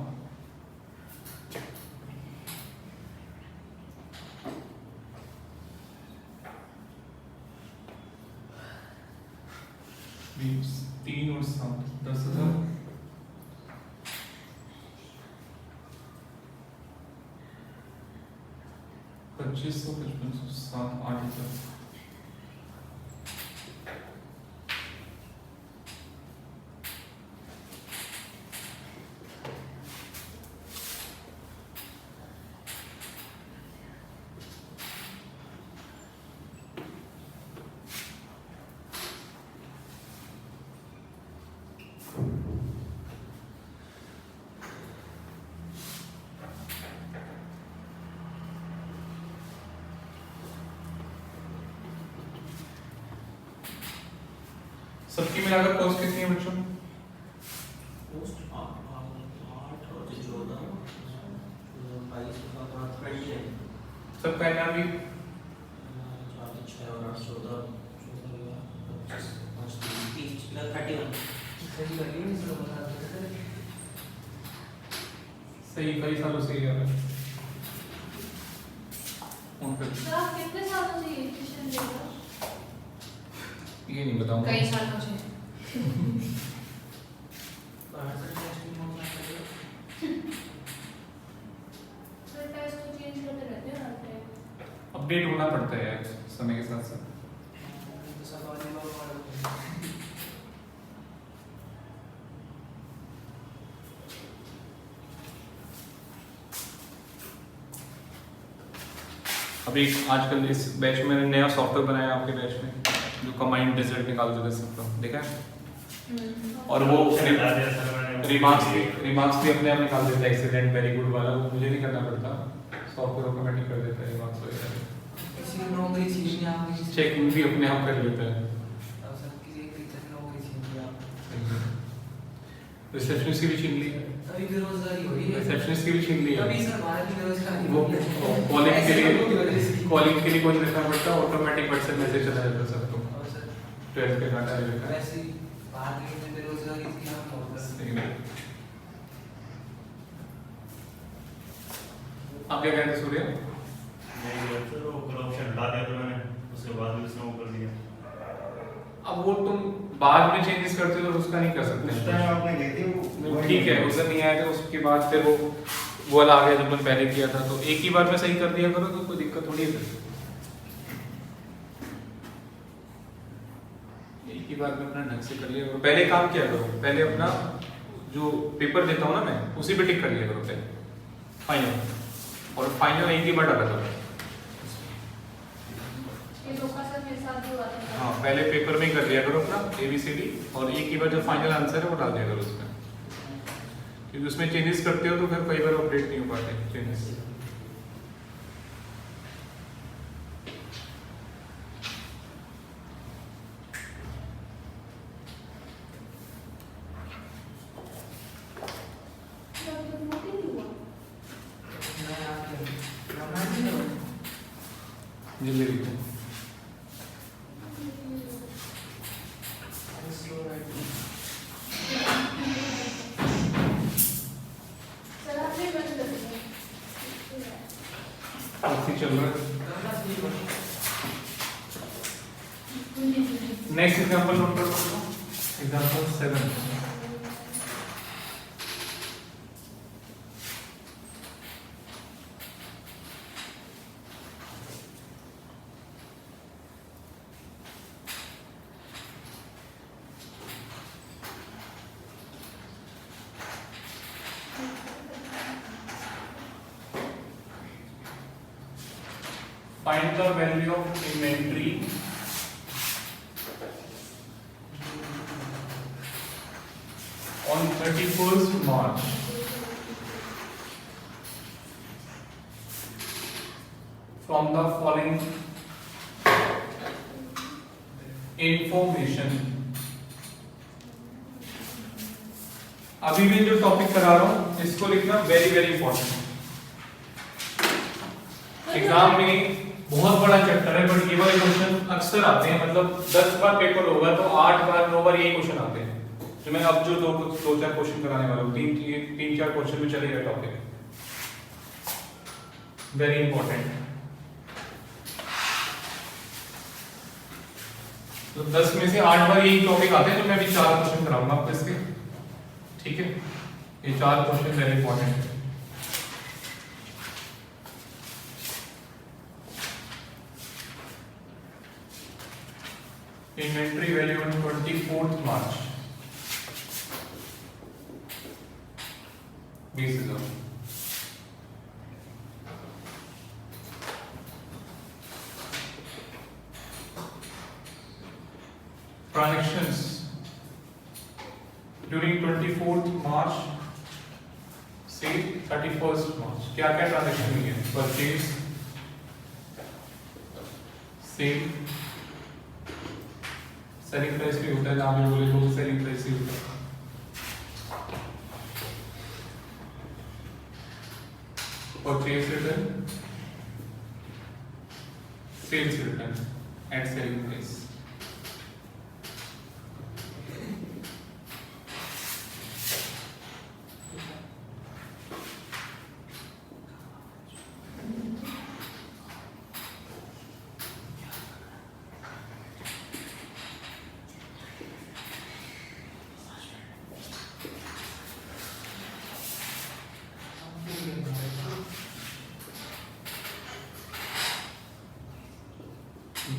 Speaker 1: 3 और 7 10,000। 2500 5500 7 8,000। सबकी मिलाकर कॉस्ट कितनी है बच्चों? सबका नाम भी सही, कई सालों से ही आ रहा है।
Speaker 2: सर आप कितने सालों से ये ट्यूशन ले रहे हो?
Speaker 1: ये नहीं बताऊंगा।
Speaker 2: कई सालों से। सर टेस्ट तो चेंज करते रहते हैं हर टाइम।
Speaker 1: अपडेट होना पड़ता है यार समय के साथ साथ। अभी आजकल इस बैच में नया सॉफ्टवेयर बनाया आपके बैच में, जो कंबाइंड रिजल्ट निकाल देता है सबका, देखा है? और वो रिमार्क्स भी अपने आप निकाल देता है, एक्सीलेंट वेरी गुड वाला, वो मुझे नहीं करना पड़ता, सॉफ्टवेयर ऑटोमेटिक कर देता है रिमार्क्स वगैरह।
Speaker 3: किसी नौकरी छीन ली आपने,
Speaker 1: चेकिंग भी अपने आप कर लेता है।
Speaker 3: अब सर किसी एक टीचर ने नौकरी छीन ली आपने,
Speaker 1: रिसेप्शनिस्ट की भी छीन ली है,
Speaker 3: तभी बेरोजगारी हो रही है।
Speaker 1: रिसेप्शनिस्ट की भी छीन ली है।
Speaker 3: तभी सर भारत की बेरोजगारी
Speaker 1: वो
Speaker 3: हो रही है।
Speaker 1: कॉलिंग के
Speaker 3: ऐसे लोगों की वजह
Speaker 1: लिए
Speaker 3: से।
Speaker 1: कॉलिंग के लिए कौन देखना पड़ता, ऑटोमेटिक व्हाट्सएप मैसेज चला जाता सबको।
Speaker 3: और सर
Speaker 1: 12th के डाटा लेकर
Speaker 3: वैसे ही भारत की बेरोजगारी की हम होता है।
Speaker 1: आप क्या कहते हैं सूर्य?
Speaker 5: नहीं सर, वो ऑप्शन हटा दिया था मैंने, उसके बाद भी उसने वो कर दिया।
Speaker 1: अब वो तुम बाद में चेंजेस करते हो तो उसका नहीं कर सकते
Speaker 4: उस टाइम आपने गई थी वो
Speaker 1: ठीक है, उस दिन नहीं आया था, उसके बाद फिर वो वाला आ गया जब तुमने पहले किया था, तो एक ही बार में सही कर दिया करो तो कोई दिक्कत थोड़ी है फिर। एक ही बार में अपना ढंग से कर लिया करो, पहले काम किया करो, पहले अपना जो पेपर देता हूँ ना मैं उसी पे टिक कर लिया करो पहले फाइनल, और फाइनल एक ही बार डाला करो।
Speaker 2: ये धोखा सर मेरे साथ भी हुआ था।
Speaker 1: हाँ, पहले पेपर में ही कर लिया करो अपना ABCD, और एक ही बार जो फाइनल आंसर है वो डाल दिया करो उसमें, क्योंकि उसमें चेंजेस करते हो तो फिर कई बार अपडेट नहीं हो पाते चेंजेस। जल्दी लिखो।
Speaker 2: सर आपने बंद कर दिया।
Speaker 1: ऐसे चल रहा है। नेक्स्ट एग्जांपल नोट कर लो, example 7। Find the value of inventory on 31st March from the following information। अभी मैं जो टॉपिक करा रहा हूं इसको लिखना वेरी वेरी इंपॉर्टेंट। एग्जाम में बहुत बड़ा चैप्टर है, बट ये वाले क्वेश्चन अक्सर आते हैं, मतलब 10 बार पेपर होगा तो 8 बार 9 बार यही क्वेश्चन आते हैं। तो मैं अब जो दो चार क्वेश्चन कराने वाला हूँ, तीन चार क्वेश्चन में चलेगा टॉपिक, वेरी इंपॉर्टेंट। तो 10 में से 8 बार यही टॉपिक आते हैं, तो मैं अभी 4 क्वेश्चन कराऊंगा आपको इसके, ठीक है। ये 4 क्वेश्चन वेरी इंपॉर्टेंट है। Inventory value on 24th March 20,000। Transactions during 24th March से 31st March क्या क्या ट्रांजेक्शन हुई है? परचेज, सेल, सेलिंग प्राइस भी होता है, नाम में बोले तो सेलिंग प्राइस ही होता है। Purchase return, sales return and selling price.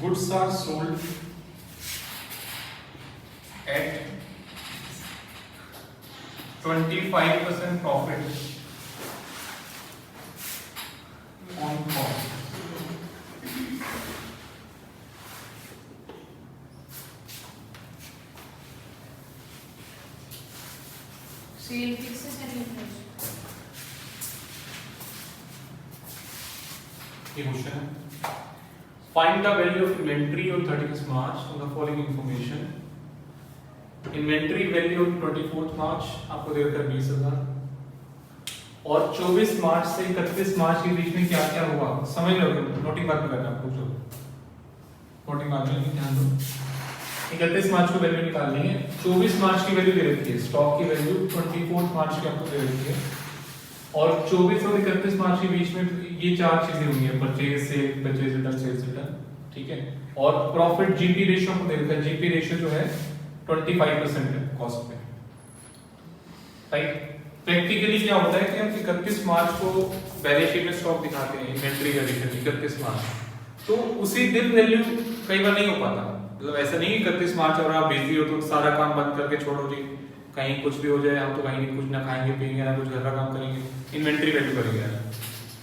Speaker 1: Goods are sold at 25% profit on cost.
Speaker 2: Sale fix है, सेलिंग प्राइस।
Speaker 1: ये क्वेश्चन है। Find the value of inventory on 31st March on the following information. Inventory value on 24th March आपको दे रखा है 20,000, और 24 मार्च से 31 मार्च के बीच में क्या क्या हुआ समझ लो, नोटिंग बाद में करना आपको, जो नोटिंग बाद में ध्यान दो। 31 मार्च को वैल्यू निकालनी है, 24 मार्च की वैल्यू दे रखी है, स्टॉक की वैल्यू 24 मार्च की आपको दे रखी है, और 24 और 31 मार्च के बीच में ये 4 चीजें हुई हैं, purchase, sale, purchase return, sales return, ठीक है। और प्रॉफिट जीपी रेशियो को देखा, जीपी रेशियो जो है 25% है कॉस्ट पे, राइट। प्रैक्टिकली क्या होता है कि हम 31 मार्च को बैलेंस शीट में स्टॉक दिखाते हैं, इन्वेंट्री एडिशन 31 मार्च, तो उसी दिन वैल्यू कई बार नहीं हो पाता। मतलब ऐसा नहीं 31 मार्च और आप बिजी हो तो सारा काम बंद करके छोड़ो जी, कहीं कुछ भी हो जाए, हम तो कहीं कुछ ना खाएंगे पिएंगे ना कुछ घर का काम करेंगे, इन्वेंट्री वैल्यू करेंगे,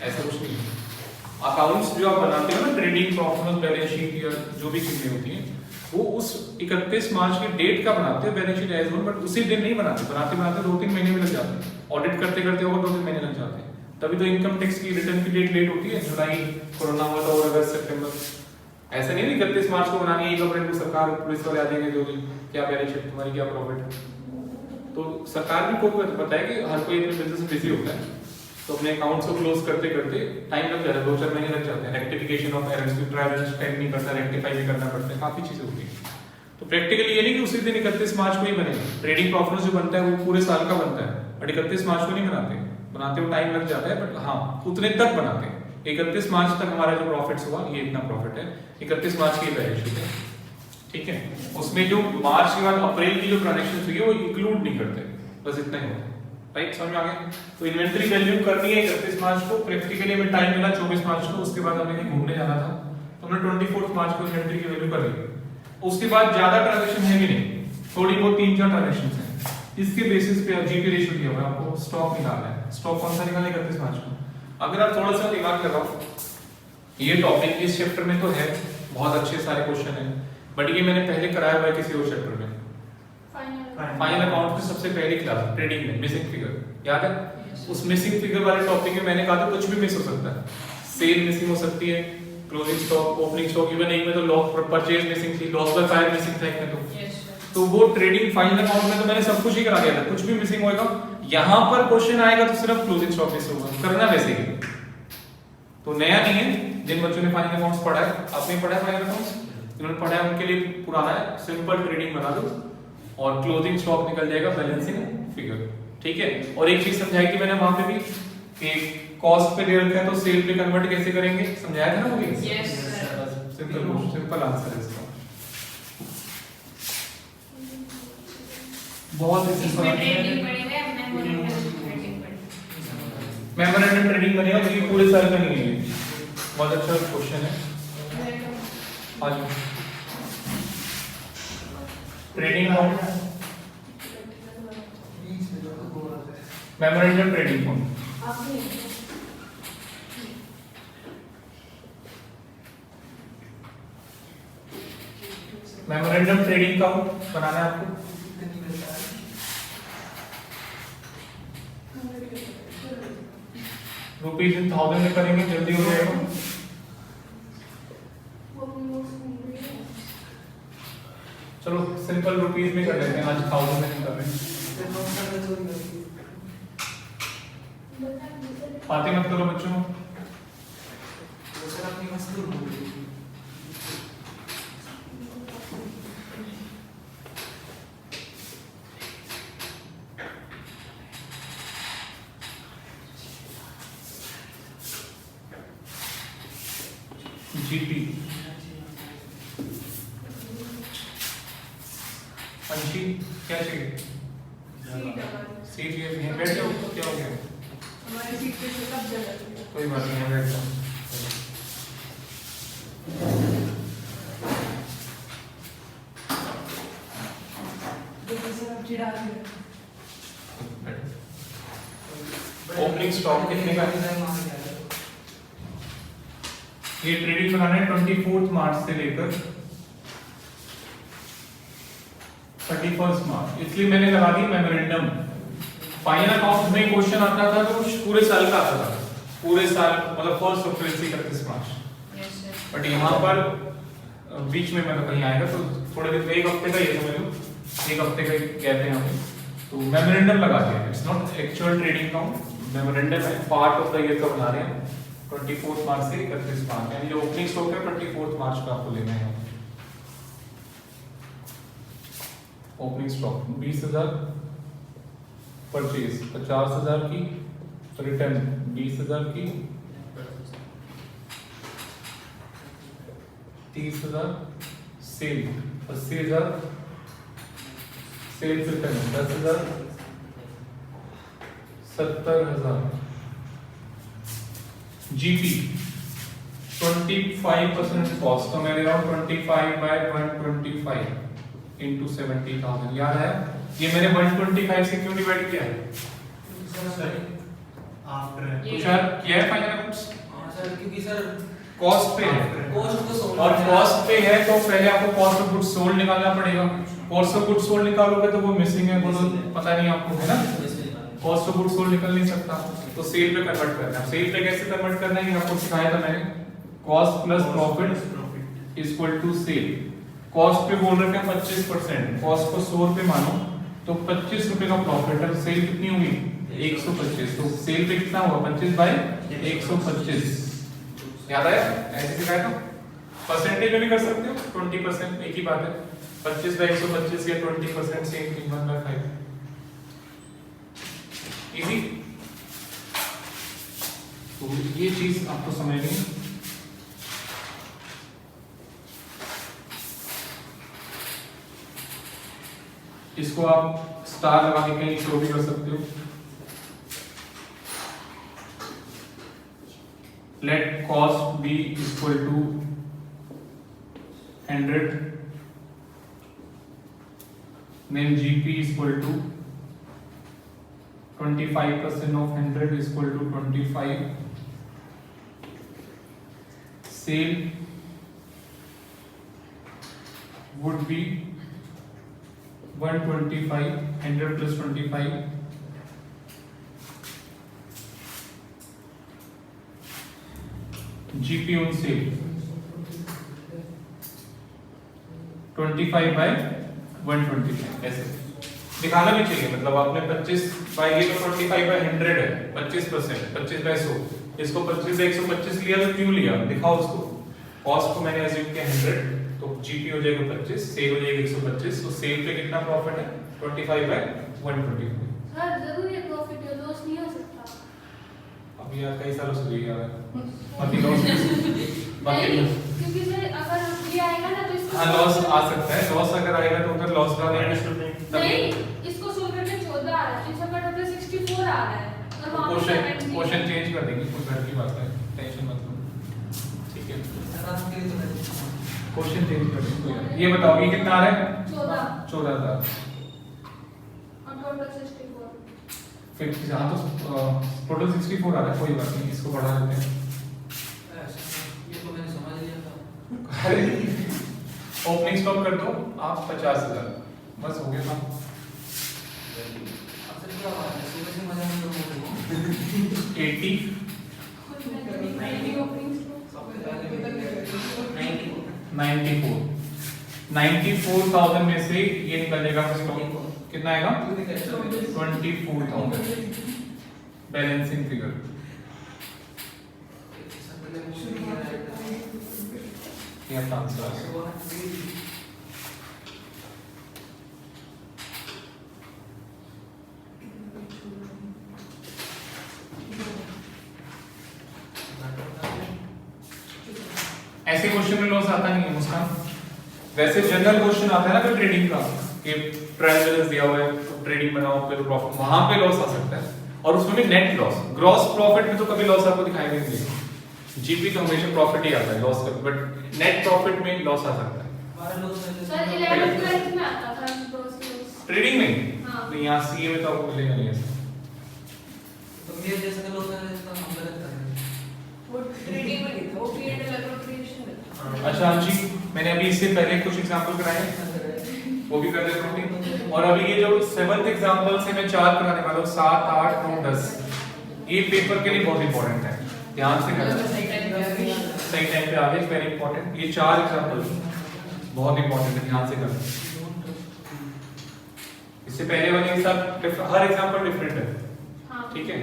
Speaker 1: ऐसा कुछ नहीं है। अकाउंट्स जो आप बनाते हो ना, trading profit and balance sheet या जो भी चीजें होती हैं, वो उस 31 मार्च की डेट का बनाते हो balance sheet as one, but उसी दिन नहीं बनाते, बनाते 2-3 महीने में लग जाते हैं, ऑडिट करते करते और 2-3 महीने लग जाते हैं। तभी तो इनकम टैक्स की रिटर्न की डेट लेट होती है, जुलाई कोरोना हुआ था और अगस्त सितंबर, ऐसा नहीं 31 मार्च को बनानी है, गवर्नमेंट को सरकार पुलिस वाले आ जाएंगे जो क्या बैलेंस शीट तुम्हारी क्या प्रॉफिट है। तो सरकार भी को पता है कि हर कोई अपने बिजनेस में बिजी होता है, तो अपने अकाउंट्स को क्लोज करते करते टाइम लग जाता है, 2-4 महीने लग जाते हैं। रेक्टिफिकेशन ऑफ एरर्स भी ट्रायल टाइम नहीं करता, रेक्टिफाई भी करना पड़ता है, काफी चीजें होती हैं। तो प्रैक्टिकली ये नहीं कि उसी दिन 31 मार्च को ही बनेगा, ट्रेडिंग प्रॉफिट जो बनता है वो पूरे साल का बनता है, बट 31 मार्च को नहीं बनाते हुए टाइम लग जाता है, बट हाँ उतने तक बनाते हैं। 31 मार्च तक हमारा जो प्रॉफिट्स हुआ ये इतना प्रॉफिट है, 31 मार्च की बैलेंस शीट है, ठीक है। उसमें जो मार्च के बाद अप्रैल की जो ट्रांजैक्शन हुई है वो इंक्लूड नहीं करते, बस इतना ही होता है, राइट। समझ में आ गया। तो इन्वेंट्री वैल्यू करनी है 31 मार्च को, प्रैक्टिकली हमें टाइम मिला 24 मार्च को, उसके बाद हमें कहीं घूमने जाना था तो हमने 24 मार्च को इन्वेंट्री की वैल्यू कर ली। उसके बाद ज्यादा ट्रांजैक्शन है भी नहीं, थोड़ी बहुत 3-4 ट्रांजैक्शंस हैं, इसके बेसिस पे जीपी रेशियो दिया हुआ है, आपको स्टॉक निकालना है। स्टॉक कौन सा निकालना है 31 मार्च को। अगर आप थोड़ा सा दिमाग लगाओ, ये टॉपिक इस चैप्टर में तो है, बहुत अच्छे सारे क्वेश्चन हैं, बट ये मैंने पहले कराया हुआ है किसी और चैप्टर में, फाइनल अकाउंट की सबसे पहली क्लास ट्रेडिंग में, मिसिंग फिगर याद है। उस मिसिंग फिगर वाले टॉपिक में मैंने कहा था कुछ भी मिस हो सकता है, सेल मिसिंग हो सकती है, closing stock, opening stock, even एक में तो लॉस परचेज मिसिंग थी, लॉस बाय फायर मिसिंग था एक में तो वो ट्रेडिंग फाइनल अकाउंट में तो मैंने सब कुछ ही करा दिया था, कुछ भी मिसिंग होएगा। यहाँ पर क्वेश्चन आएगा तो सिर्फ क्लोजिंग स्टॉक मिस होगा, करना वैसे ही, तो नया नहीं है। जिन बच्चों ने फाइनल अकाउंट्स पढ़ा है, आपने पढ़ा है फाइनल अकाउंट्स, जिन्होंने पढ़ा है उनके लिए पुराना है, सिंपल ट्रेडिंग बना दो और क्लोजिंग स्टॉक निकल जाएगा बैलेंसिंग फिगर, ठीक है। और एक चीज समझाई थी मैंने वहां पे भी कि कॉस्ट पे दे रखा है तो सेल पे कन्वर्ट कैसे करेंगे, समझाया था ना मुझे।
Speaker 2: यस सर,
Speaker 1: सिंपल आंसर है इसका, बहुत ही सिंपल
Speaker 2: इसमें
Speaker 1: आंसर
Speaker 2: ट्रेडिंग
Speaker 1: है।
Speaker 2: पढ़ेंगे, मेमोरेंडम ट्रेडिंग पढ़ेंगे।
Speaker 1: मेमोरेंडम ट्रेडिंग बनेगा क्योंकि पूरे साल का नहीं है, बहुत अच्छा क्वेश्चन है। आज trading account, memorandum trading account, memorandum trading account बनाना है आपको। रुपीज इन 1000 में करेंगे, जल्दी हो जाएगा। चलो सिंपल रुपीज में कर लेते हैं, आज 1000 में नहीं कर रहे। बातें मत करो बच्चों, जीपी अंशी क्या चाहिए, सीट ये यहीं बैठ जाओ, क्या हो गया,
Speaker 2: हमारी सीट पे से कब जगह
Speaker 1: कोई बात नहीं, यहाँ बैठ जाओ। ओपनिंग स्टॉक कितने का है, ये ट्रेडिंग बनाना है 24 मार्च से लेकर 31 मार्च, इसलिए मैंने लगा दी मेमोरेंडम। फाइनल अकाउंट में क्वेश्चन आता था तो पूरे साल का आता था, पूरे साल मतलब फर्स्ट अप्रैल से 31 मार्च, बट यहाँ पर बीच में मतलब कहीं आएगा तो थोड़े दिन, एक हफ्ते का ये समझ लो, एक हफ्ते का कहते हैं यहाँ पे, तो मेमोरेंडम लगा दिया। It's not actual trading account, memorandum है, पार्ट ऑफ द ईयर का बना रहे हैं 24 मार्च से 31 मार्च, यानी जो ओपनिंग स्टॉक है 24 मार्च का आपको लेना है। ओपनिंग स्टॉक 20,000, परचेज 50,000 की, रिटर्न 20,000 की, 30,000 सेल, 80,000 सेल से पेमेंट, 10,000 70,000 जीपी 25% कॉस्ट, तो मेरे अराउंड 25/125 into 70,000 याद है? ये मैंने 125 से क्यों डिवाइड किया है?
Speaker 5: आफ्टर
Speaker 1: तुषार किया है फाइनल अकाउंट्स?
Speaker 3: सर क्योंकि सर
Speaker 1: कॉस्ट पे है
Speaker 3: कॉस्ट को सोल्व
Speaker 1: और कॉस्ट पे है तो पहले आपको कॉस्ट ऑफ गुड्स सोल्ड निकालना पड़ेगा। कॉस्ट ऑफ गुड्स सोल्ड निकालोगे तो वो मिसिंग है, वो तो पता नहीं आपको, है ना? कॉस्ट ऑफ गुड्स सोल्ड निकल नहीं सकता, तो सेल पे कन्वर्ट करना है। सेल पे कैसे कन्वर्ट करना है ये आपको सिखाया था मैंने। Cost plus profit equal to sale. Cost पे बोल रखे हैं 25%, कॉस्ट को 100 रुपए मानो तो 25 रुपए का प्रॉफिट है। सेल कितनी होगी? 125, तो सेल पे कितना हुआ? 25/125। याद आया? ऐसे सिखाया था। परसेंटेज में भी कर सकते हो, 20% एक ही बात है। 25/125 या 20% सेम थिंग, 1/5 इजी। तो ये चीज आपको समझनी है। इसको आप स्टार लगा के कहीं शो भी कर सकते हो। Let cost be equal to 100, then GP is equal to 25% of 100 is equal to 25. Sale would be 125, 100 plus 25. GP on sale 25/125 ऐसे दिखाना भी चाहिए। मतलब आपने 25 बाई ये तो 25/100 है, 25%, 25/100, इसको 25/125 लिया तो क्यों लिया दिखाओ उसको। कॉस्ट को मैंने एज्यूम किया 100, तो जीपी हो जाएगा 25, सेल हो जाएगा 125, तो सेल पे कितना प्रॉफिट है? 25/125।
Speaker 2: सर जरूर ये प्रॉफिट या लॉस नहीं हो सकता।
Speaker 1: अब यार कई सालों से यही आ रहा है, बाकी लॉस बाकी
Speaker 2: नहीं, क्योंकि सर अगर ये आएगा ना तो इसको
Speaker 1: हाँ लॉस आ सकता है। लॉस अगर आएगा तो उधर लॉस का
Speaker 2: नहीं, इसको सोल्व करके 14 आ रहा है, इसका टोटल 64 आ रहा है और वहां पे 70
Speaker 1: क्वेश्चन चेंज कर देंगे, कोई घर की बात है, टेंशन मत लो, ठीक है। क्वेश्चन चेंज कर देंगे। ये बताओ ये कितना आ रहा है? 14,000
Speaker 2: और टोटल 64।
Speaker 1: फिर हाँ तो टोटल 64 आ रहा है, कोई बात नहीं, इसको बढ़ा देते हैं।
Speaker 3: ये तो मैंने समझ लिया था।
Speaker 1: अरे ओपनिंग स्टॉक कर दो आप 50,000, बस हो गया काम।
Speaker 3: अब सर क्या बात है, सुबह से मजा नहीं हो
Speaker 1: 80 94,000 में से ये निकलेगा स्टॉक कितना आएगा? 24,000 बैलेंसिंग फिगर। ये अपना आंसर है। ऐसे क्वेश्चन में लॉस आता नहीं है मुस्कान। वैसे जनरल क्वेश्चन आता है ना फिर ट्रेडिंग का कि ट्रायल बैलेंस दिया हुआ है तो ट्रेडिंग बनाओ फिर प्रॉफिट, वहां पे लॉस आ सकता है। और उसमें भी नेट लॉस, ग्रॉस प्रॉफिट में तो कभी लॉस आपको दिखाई नहीं देगा। जीपी तो हमेशा प्रॉफिट ही आता है, लॉस का, बट नेट प्रॉफिट में लॉस आ सकता है।
Speaker 2: सर 11th 12th में आता था ग्रॉस लॉस
Speaker 1: ट्रेडिंग में
Speaker 2: हाँ।
Speaker 1: तो यहाँ सीए में तो आपको मिलेगा नहीं ऐसा।
Speaker 3: तो मेरे जैसा का लोग है इसका हम गलत कर रहे हैं।
Speaker 2: वो ट्रेडिंग में नहीं था, वो पीरियड अलग क्रिएशन में था।
Speaker 1: अच्छा अंशी, मैंने अभी इससे पहले कुछ एग्जांपल कराए हैं, वो भी कर देता हूँ। और अभी ये जो 7th एग्जांपल से मैं 4 कराने वाला हूँ, 7, 8, 9, 10, ये पेपर के लिए बहुत इंपॉर्टेंट है, ध्यान से करना। सही टाइम पे आ गए, वेरी इंपॉर्टेंट। ये 4 एग्जांपल बहुत इंपॉर्टेंट है, ध्यान से करना। इससे पहले वाले के साथ हर एग्जांपल डिफरेंट है,
Speaker 2: हाँ।
Speaker 1: ठीक है।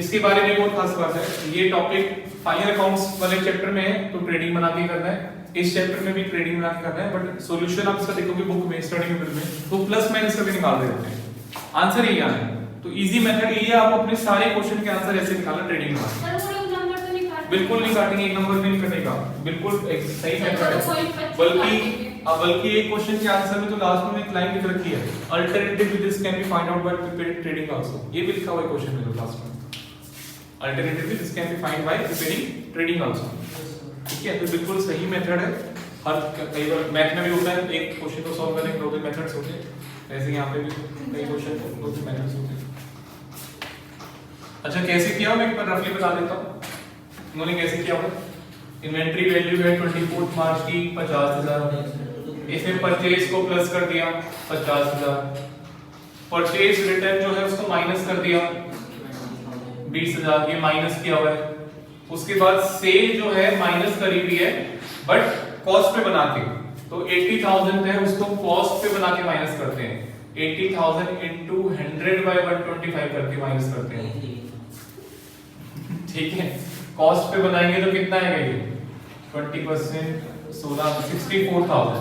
Speaker 1: इसके बारे में बहुत खास बात है, ये टॉपिक फाइनल अकाउंट्स वाले चैप्टर में है तो ट्रेडिंग बना के करना है, इस चैप्टर में भी ट्रेडिंग बना के करना है, बट सॉल्यूशन आप इसका देखोगे बुक में, स्टडी टेबल में, तो प्लस माइनस करके निकाल देते हैं, आंसर यही आना है। तो इजी मेथड ये है, आप अपने सारे क्वेश्चन के आंसर ऐसे निकालना ट्रेडिंग में।
Speaker 2: सर वो लोग नंबर तो नहीं काटते।
Speaker 1: बिल्कुल नहीं काटेंगे, एक नंबर भी नहीं कटेगा, बिल्कुल एक सही
Speaker 2: सर,
Speaker 1: मेथड है।
Speaker 2: कोई 25
Speaker 1: बल्कि
Speaker 2: काटेंगे।
Speaker 1: बल्कि एक क्वेश्चन के आंसर में तो लास्ट में एक लाइन लिख रखी है, alternative with this can be find out by preparing trading also, ये भी लिखा हुआ है क्वेश्चन में लास्ट में, alternative with this can be find by preparing trading also. ठीक है, तो बिल्कुल सही मेथड है। हर कई बार मैथ में भी होता है, एक क्वेश्चन को सॉल्व करने के दो तीन मेथड्स होते हैं, ऐसे यहाँ पे भी कई क्वेश्चन को दो तीन मेथड्स होते हैं। अच्छा कैसे किया मैं एक बार रफली बता देता हूँ, उन्होंने कैसे किया होगा। इन्वेंट्री वैल्यू है 24 मार्च की 50,000, इसमें परचेज को प्लस कर दिया 50,000, परचेज रिटर्न जो है उसको माइनस कर दिया 20,000, ये माइनस किया हुआ है। उसके बाद सेल जो है माइनस करी हुई है बट कॉस्ट पे बना के, तो 80,000 है उसको कॉस्ट पे बना के माइनस करते हैं, 80,000 into 100/125 करके माइनस करते हैं। ठीक है, कॉस्ट पे बनाएंगे तो कितना आएगा ये 20%, 16 64,000।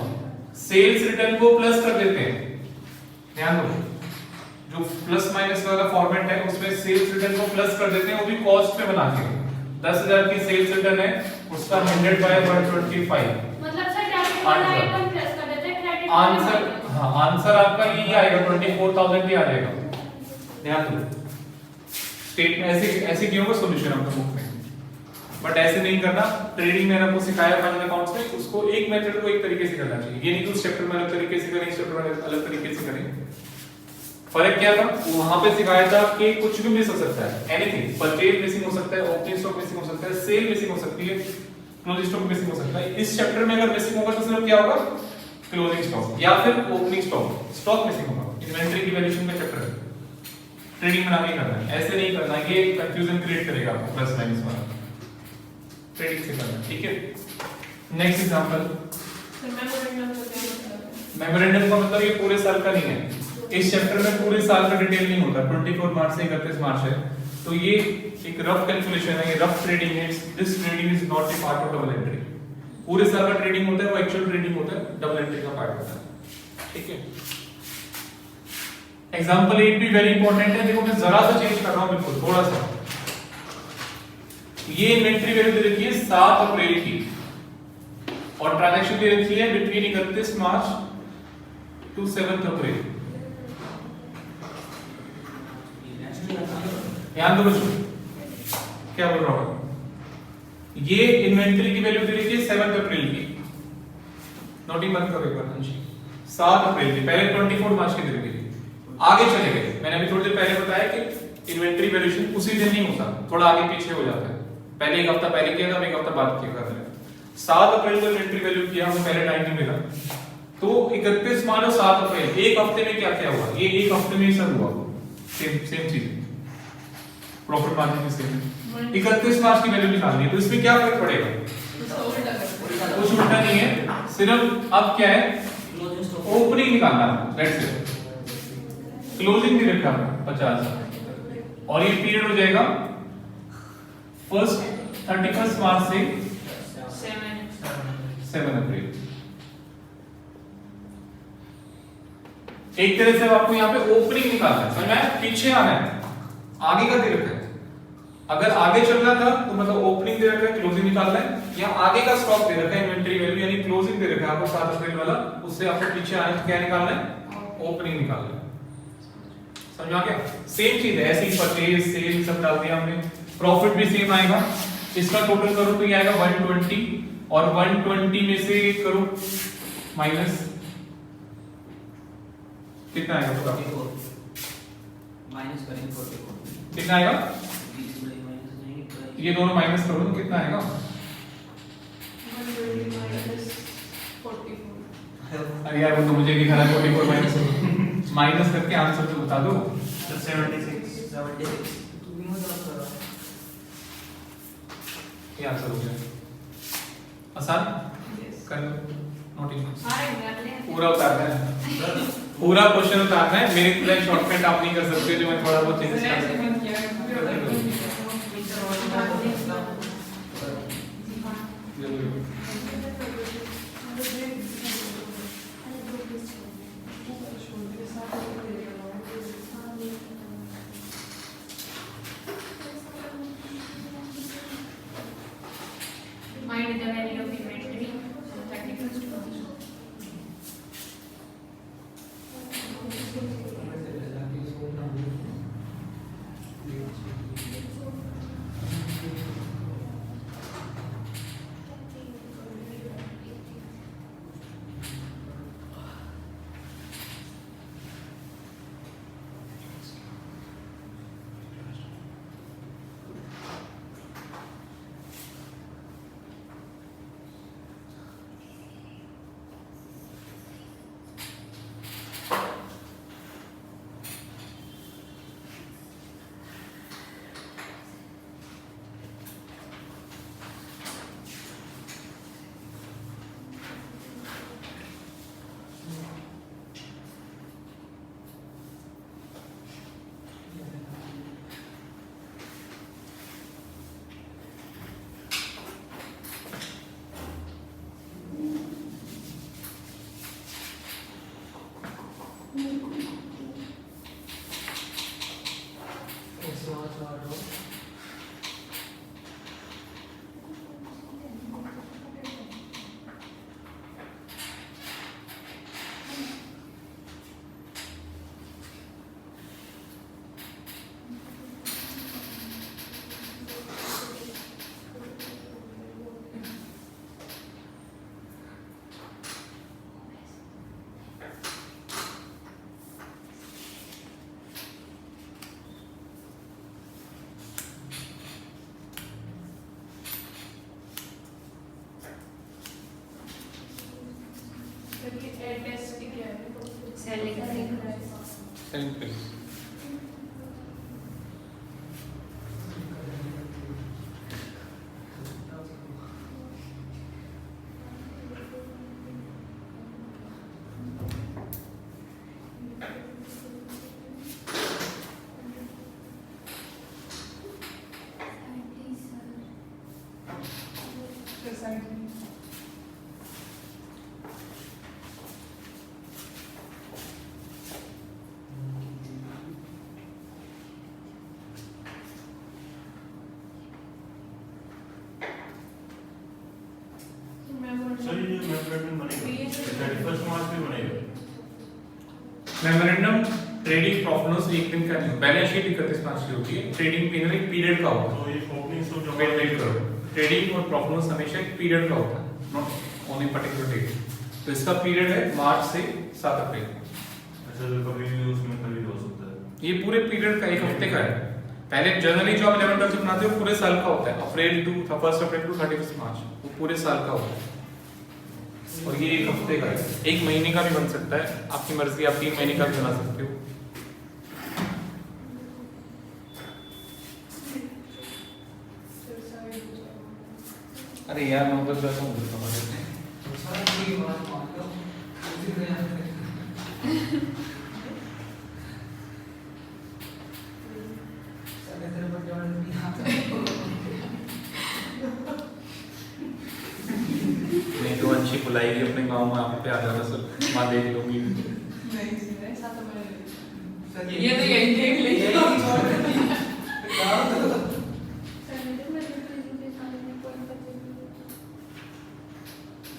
Speaker 1: सेल्स रिटर्न को प्लस कर देते हैं, ध्यान दो जो प्लस माइनस वाला फॉर्मेट है उसमें सेल्स रिटर्न को प्लस कर देते हैं, वो भी कॉस्ट पे बना के। 10,000 की सेल्स रिटर्न है उसका 100/125,
Speaker 2: मतलब सर डेबिट वाला आइटम प्लस कर देते हैं, क्रेडिट
Speaker 1: आंसर, हाँ आंसर आपका यही आएगा 24,000 ही आ जाएगा। ध्यान दो स्टेट में ऐसे ऐसे क्यों होगा सॉल्यूशन आपका बुक में, बट ऐसे नहीं करना। ट्रेडिंग में आपको सिखाया फाइनल अकाउंट्स में, उसको एक मेथड को एक तरीके से करना चाहिए, ये नहीं कि उस चैप्टर में अलग तरीके से करें, इस चैप्टर में अलग तरीके से करें। फर्क क्या था, वहां पे सिखाया था कि कुछ भी मिस हो सकता है, एनीथिंग, परचेज मिसिंग हो सकता है, ओपनिंग स्टॉक मिसिंग हो सकता है, सेल मिसिंग हो सकती है, क्लोजिंग स्टॉक मिसिंग हो सकता है। इस चैप्टर में अगर मिसिंग होगा तो सिर्फ क्या होगा, क्लोजिंग स्टॉक या फिर ओपनिंग स्टॉक मिसिंग होगा। इन्वेंटरी की वैल्यूएशन का चैप्टर है, ट्रेडिंग में नहीं करना है, ऐसे नहीं करना है, ये कंफ्यूजन क्रिएट करेगा आपको प्लस माइनस वाला, ट्रेडिंग से करना। ठीक है, नेक्स्ट एग्जांपल। मेमोरेंडम का मतलब ये पूरे साल का नहीं है, इस चैप्टर में पूरे साल का डिटेल नहीं होता, 24 मार्च से 31 मार्च है, तो ये एक रफ कैलकुलेशन है, ये रफ ट्रेडिंग है, this trading is not a part of double entry. पूरे साल का ट्रेडिंग होता है वो एक्चुअल ट्रेडिंग होता है, डबल एंट्री का पार्ट होता है। ठीक है, एग्जांपल 8 भी वेरी इंपॉर्टेंट है, देखो मैं जरा सा चेंज कर रहा हूं, बिल्कुल थोड़ा सा। ये इन्वेंटरी वैल्यू दे रखी है 7 अप्रैल की और ट्रांजैक्शन दे रखी है बिटवीन 31 मार्च टू 7 अप्रैल। ध्यान दो बच्चों, क्या बोल रहा हूं, ये इन्वेंटरी की वैल्यू दे रखी है 7 अप्रैल की, नोटिंग मत करो एक बार अंशी, 7 अप्रैल की, पहले 24 मार्च की दे रखी थी, आगे चले गए। मैंने अभी थोड़ी देर पहले बताया कि इन्वेंटरी वैल्यूएशन उसी दिन नहीं होता, थोड़ा आगे पीछे हो जाता है, पहले एक हफ्ता पहले किया था, एक हफ्ता बाद किया था। 7 अप्रैल को इन्वेंटरी वैल्यू किया, हमें पहले टाइम नहीं मिला, तो 31 मार्च और 7 अप्रैल एक हफ्ते में क्या क्या हुआ, ये एक हफ्ते में ही सब हुआ, सेम चीज, प्रॉफिट मार्जिन सेम। 31 मार्च की वैल्यू निकालनी है, तो इसमें क्या फर्क पड़ेगा, कुछ उल्टा नहीं है, सिर्फ अब क्या है, ओपनिंग निकालना है, लेट्स से क्लोजिंग भी रखा 50 और ये पीरियड हो जाएगा 31 मार्च से 7 अप्रैल। एक तरह से आपको यहाँ पे ओपनिंग निकालना है, समझ में आया, पीछे आना है, आगे का दे रखा है, अगर आगे चलना था तो मतलब ओपनिंग दे रखा है, क्लोजिंग निकालना है, या आगे का स्टॉक दे रखा है इन्वेंटरी वैल्यू यानी क्लोजिंग दे रखा है आपको 7 अप्रैल वाला, उससे आपको पीछे आना है, क्या निकालना है, ओपनिंग निकालना है। समझ आ गया, सेम चीज है, ऐसी परचेज सेल सब डाल दिया हमने, प्रॉफिट भी सेम आएगा, इसका टोटल करो तो ये आएगा 120 और 120 में से करो माइनस, कितना आएगा पूरा,
Speaker 3: माइनस करेंगे 44,
Speaker 1: कितना आएगा,
Speaker 3: माइनस नहीं,
Speaker 1: ये दोनों माइनस करो तो कितना आएगा, अरे यार वो तो मुझे दिखा रहा है 44 माइनस करके आंसर तो बता दो,
Speaker 5: 76
Speaker 3: तू भी मत कर रहा,
Speaker 1: ये आंसर हो गया, आसान कर लो, नोटिंग पूरा उतारना है, पूरा क्वेश्चन उतारना है, मेरे पूरा शॉर्टकट आप नहीं कर सकते जो मैं थोड़ा बहुत चेंज कर सकता हूं।
Speaker 2: टेस्ट की क्या है?
Speaker 6: सेलिंग
Speaker 1: सेलिंग प्राइस
Speaker 5: सर ये मेमोरेंडम बनेगा 31 मार्च में बनेगा।
Speaker 1: मेमोरेंडम ट्रेडिंग प्रॉफिट लॉस एक दिन का नहीं, बैलेंस शीट 31 मार्च की होती है। ट्रेडिंग पीरियड एक पीरियड का होता
Speaker 5: तो ये ओपनिंग सो
Speaker 1: है। वेट करो, ट्रेडिंग और प्रॉफिट लॉस हमेशा एक पीरियड का होता है, नॉट ओनली पर्टिकुलर डेट। तो इसका पीरियड है मार्च से 7 अप्रैल।
Speaker 5: अच्छा तो कभी भी उसमें खरीद हो सकता है।
Speaker 1: ये पूरे पीरियड का एक हफ्ते का है। पहले जनरली जो आप 11 से बनाते हो पूरे साल का होता है, अप्रैल टू 1 अप्रैल टू 31 मार्च, वो पूरे साल का होता है। और ये एक हफ्ते का है, एक महीने का भी बन सकता है, आपकी मर्जी, आप 3 महीने का भी बना सकते हो। अरे यार मैं उधर जाता हूँ तुम्हारे
Speaker 3: सारा की बात मान लो उसी में सारे तेरे पर जवान नहीं आता
Speaker 1: नहीं तो अच्छी बुलाएगी अपने गांव में, आप पे आ जाना सर, माँ देख लूंगी।
Speaker 6: ये तो यही देख लेंगे।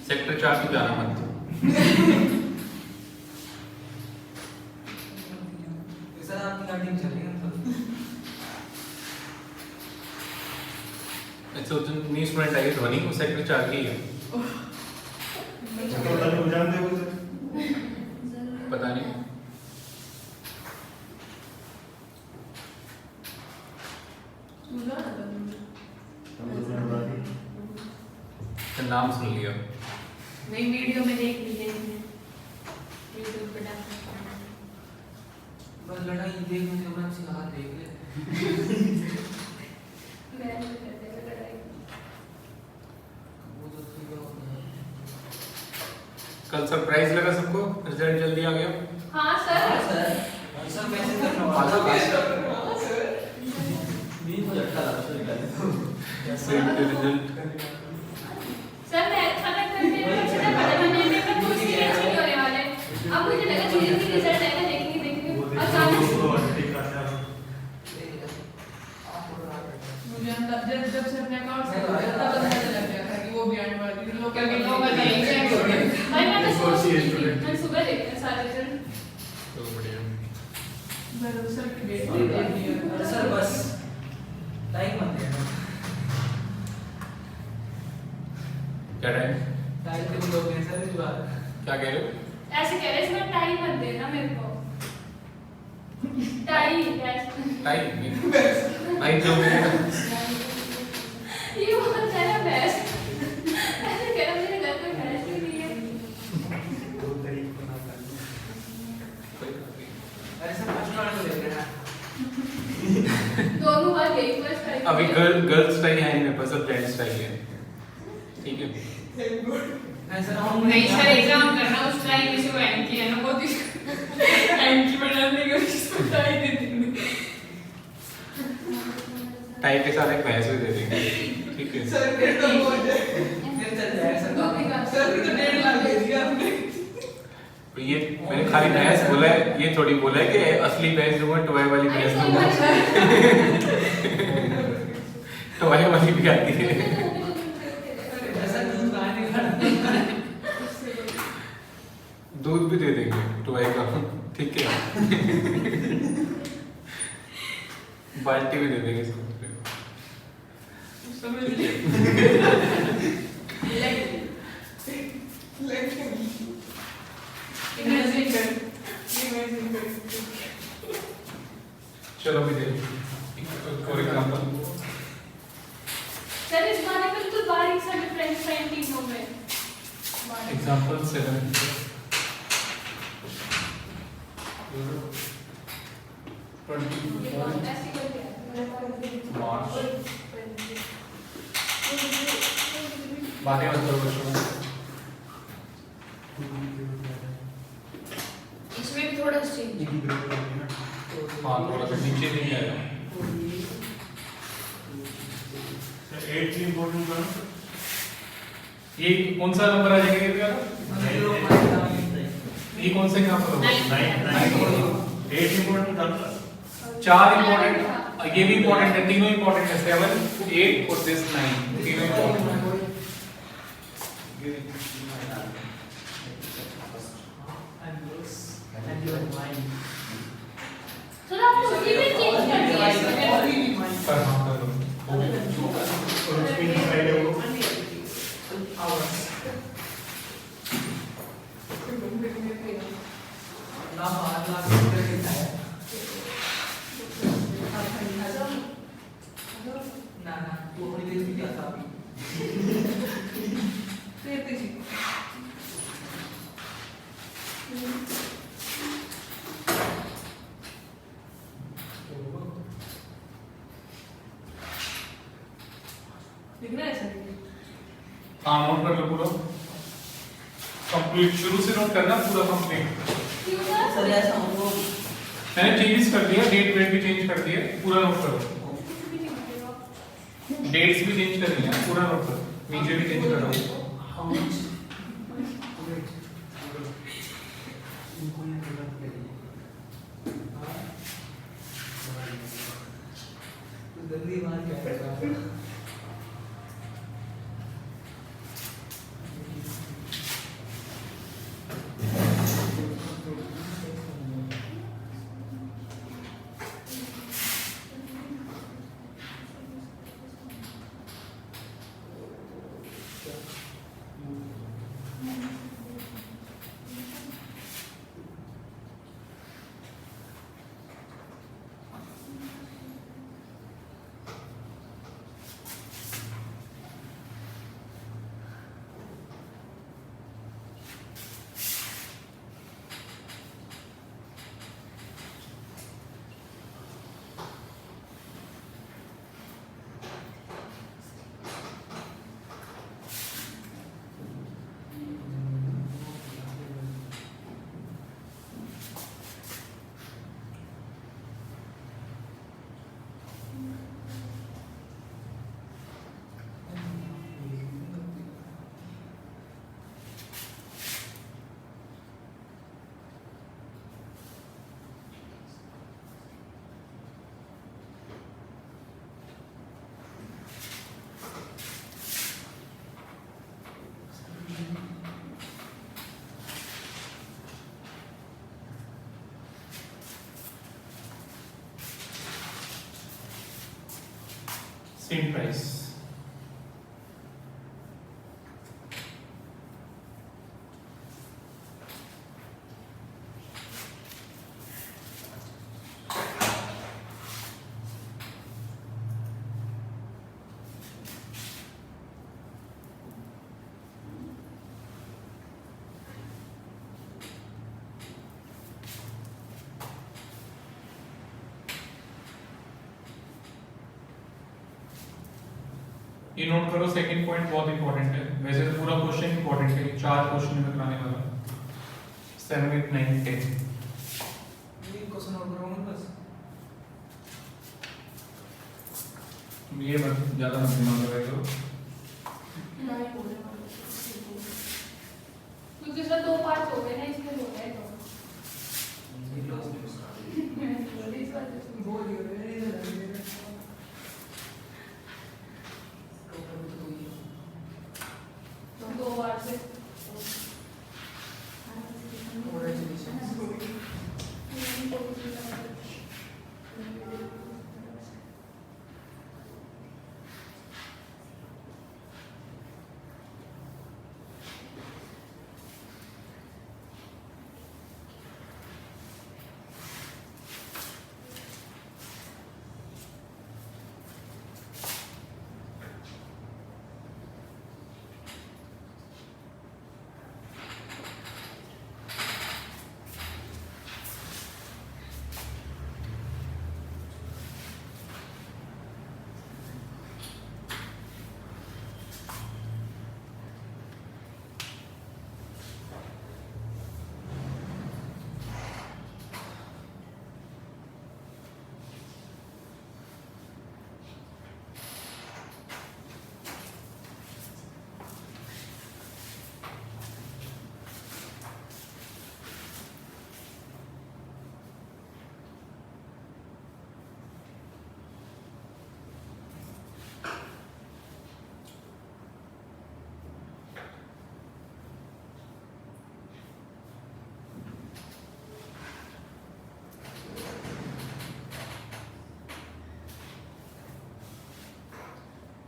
Speaker 1: सेक्टर 4 की जाना मत।
Speaker 3: सर आपकी गाड़ी चल रही है
Speaker 1: अच्छा जो न्यू स्टूडेंट आई धोनी को सेक्टर 4 की है,
Speaker 5: पता नहीं जानते हो सर।
Speaker 1: पता नहीं। तो नाम सुन लिया।
Speaker 6: नहीं वीडियो में देख लीजिए यूट्यूब पे डाल सकते हैं।
Speaker 3: बस लड़ाई देख मुझे अपना से हाथ देख ले वो तो ठीक है।
Speaker 1: कल सरप्राइज लगा सबको, रिजल्ट जल्दी आ गया।
Speaker 2: हाँ सर।
Speaker 3: सर मैसेज करना
Speaker 1: रिजल्ट
Speaker 2: सर मैं खाना करके मुझे पता नहीं मैं कुछ चेंज नहीं होने वाले। अब मुझे लगा चीज की रिजल्ट आएगा, देखेंगे और सामने
Speaker 6: मुझे अंदर जब से अपने अकाउंट से तब पता लग गया था कि वो भी आने वाली थी। लोग बताएंगे
Speaker 2: भाई मैं तो सोच रही थी मैं सुबह देखते हैं सारे रिजल्ट।
Speaker 1: तो बढ़िया।
Speaker 6: सर की डेट
Speaker 3: सर बस टाइम मत देना
Speaker 1: क्या टाइम,
Speaker 3: टाइम के लोग हैं सर इस बार
Speaker 1: क्या कह रहे हो?
Speaker 2: ऐसे कह रहे इसमें टाइम मत देना मेरे को। टाइम
Speaker 1: टाइम भाई जो
Speaker 2: ये बहुत सारा बेस्ट ऐसे कह रहा मेरे घर पे भैंस भी नहीं है।
Speaker 3: अरे सर फर्स्ट वाले को देख रहे हैं
Speaker 2: दोनों बार यही फर्स्ट टाइम।
Speaker 1: अभी गर्ल्स स्टाइल है मेरे पास, अब जेंट्स स्टाइल है, ठीक है।
Speaker 3: सर हम
Speaker 6: नहीं सर एग्जाम करना उस टाइम में से वो एंकी है ना बहुत एंकी बनाने के उसको टाइम दे देंगे।
Speaker 1: टाई के साथ एक भैंस भी दे देंगे, ठीक है।
Speaker 3: सर फिर तो बहुत फिर चल जाए सर भी तो 1.5 लाख दे दिया आपने।
Speaker 1: तो ये मैंने खाली भैंस बोला है, ये थोड़ी बोला है कि असली भैंस दूंगा, टॉय वाली भैंस दूंगा। टॉय वाली भी आती है।
Speaker 3: ऐसा दूध पानी का
Speaker 1: दूध भी दे देंगे टॉय का, ठीक है। बाल्टी भी दे देंगे
Speaker 6: समझ
Speaker 1: ठीक
Speaker 6: ली
Speaker 1: है।
Speaker 6: इमेजिन कर
Speaker 1: चलो भी दे फॉर एग्जांपल।
Speaker 2: सर इस बारे में बिल्कुल बारीक सा डिफरेंस है इन तीनों में।
Speaker 1: एग्जांपल 7 मार्च बातें मत करो बच्चों।
Speaker 6: इसमें भी थोड़ा चेंज।
Speaker 1: हाँ थोड़ा सा नीचे नहीं आएगा।
Speaker 5: 8 इंपॉर्टेंट था।
Speaker 1: ये कौन सा नंबर आ जाएगा ये ये कौन से यहाँ पर होगा?
Speaker 5: 8 इंपॉर्टेंट था।
Speaker 1: 4 इंपॉर्टेंट, ये भी इंपॉर्टेंट है, तीनों इंपॉर्टेंट है, 7 8 और दिस 9 तीनों इंपॉर्टेंट है।
Speaker 2: सर आपको उसी में चेंज कर दिया है।
Speaker 1: पर हाँ कर दो।
Speaker 5: और उसमें डिसाइड है वो
Speaker 1: हाँ नोट कर लो पूरा कंप्लीट, शुरू से नोट करना पूरा कंप्लीट।
Speaker 2: क्यों सर?
Speaker 4: सर ऐसा हो
Speaker 1: मैंने चेंजेस कर दिया, डेट वेट भी चेंज कर दिए, पूरा नोट करो। डेट्स भी चेंज कर दिया, पूरा नोट करो, नीचे भी चेंज कर दो।
Speaker 4: जल्दी मार क्या करना
Speaker 1: सेम प्राइस। ये नोट करो, सेकंड पॉइंट बहुत इंपॉर्टेंट है, वैसे तो पूरा क्वेश्चन इंपॉर्टेंट है, 4 क्वेश्चन में कराने वाला 7 8 9 10।
Speaker 3: ये क्वेश्चन और करूंगा बस।
Speaker 1: तुम ये मत ज्यादा मत दिमाग लगाया करो।
Speaker 2: क्योंकि सर 2 पार्ट हो गए ना, इसमें हो गए तो इस वजह से
Speaker 3: बोल ही रहे हैं
Speaker 2: तो 2 बार से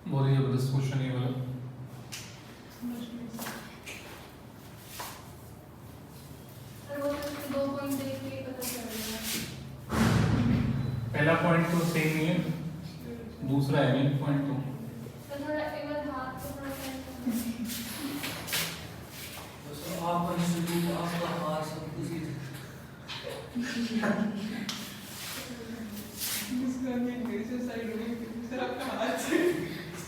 Speaker 1: बहुत ही जबरदस्त क्वेश्चन ये वाला।
Speaker 2: सर वो तो 2 पॉइंट देख के पता चलेगा।
Speaker 1: पहला पॉइंट तो सेम ही है, दूसरा है मेन पॉइंट तो।
Speaker 2: सर थोड़ा एक बार हाथ को थोड़ा
Speaker 3: दोस्तों आपका इंस्टीट्यूट आपका हाथ सब कुछ ही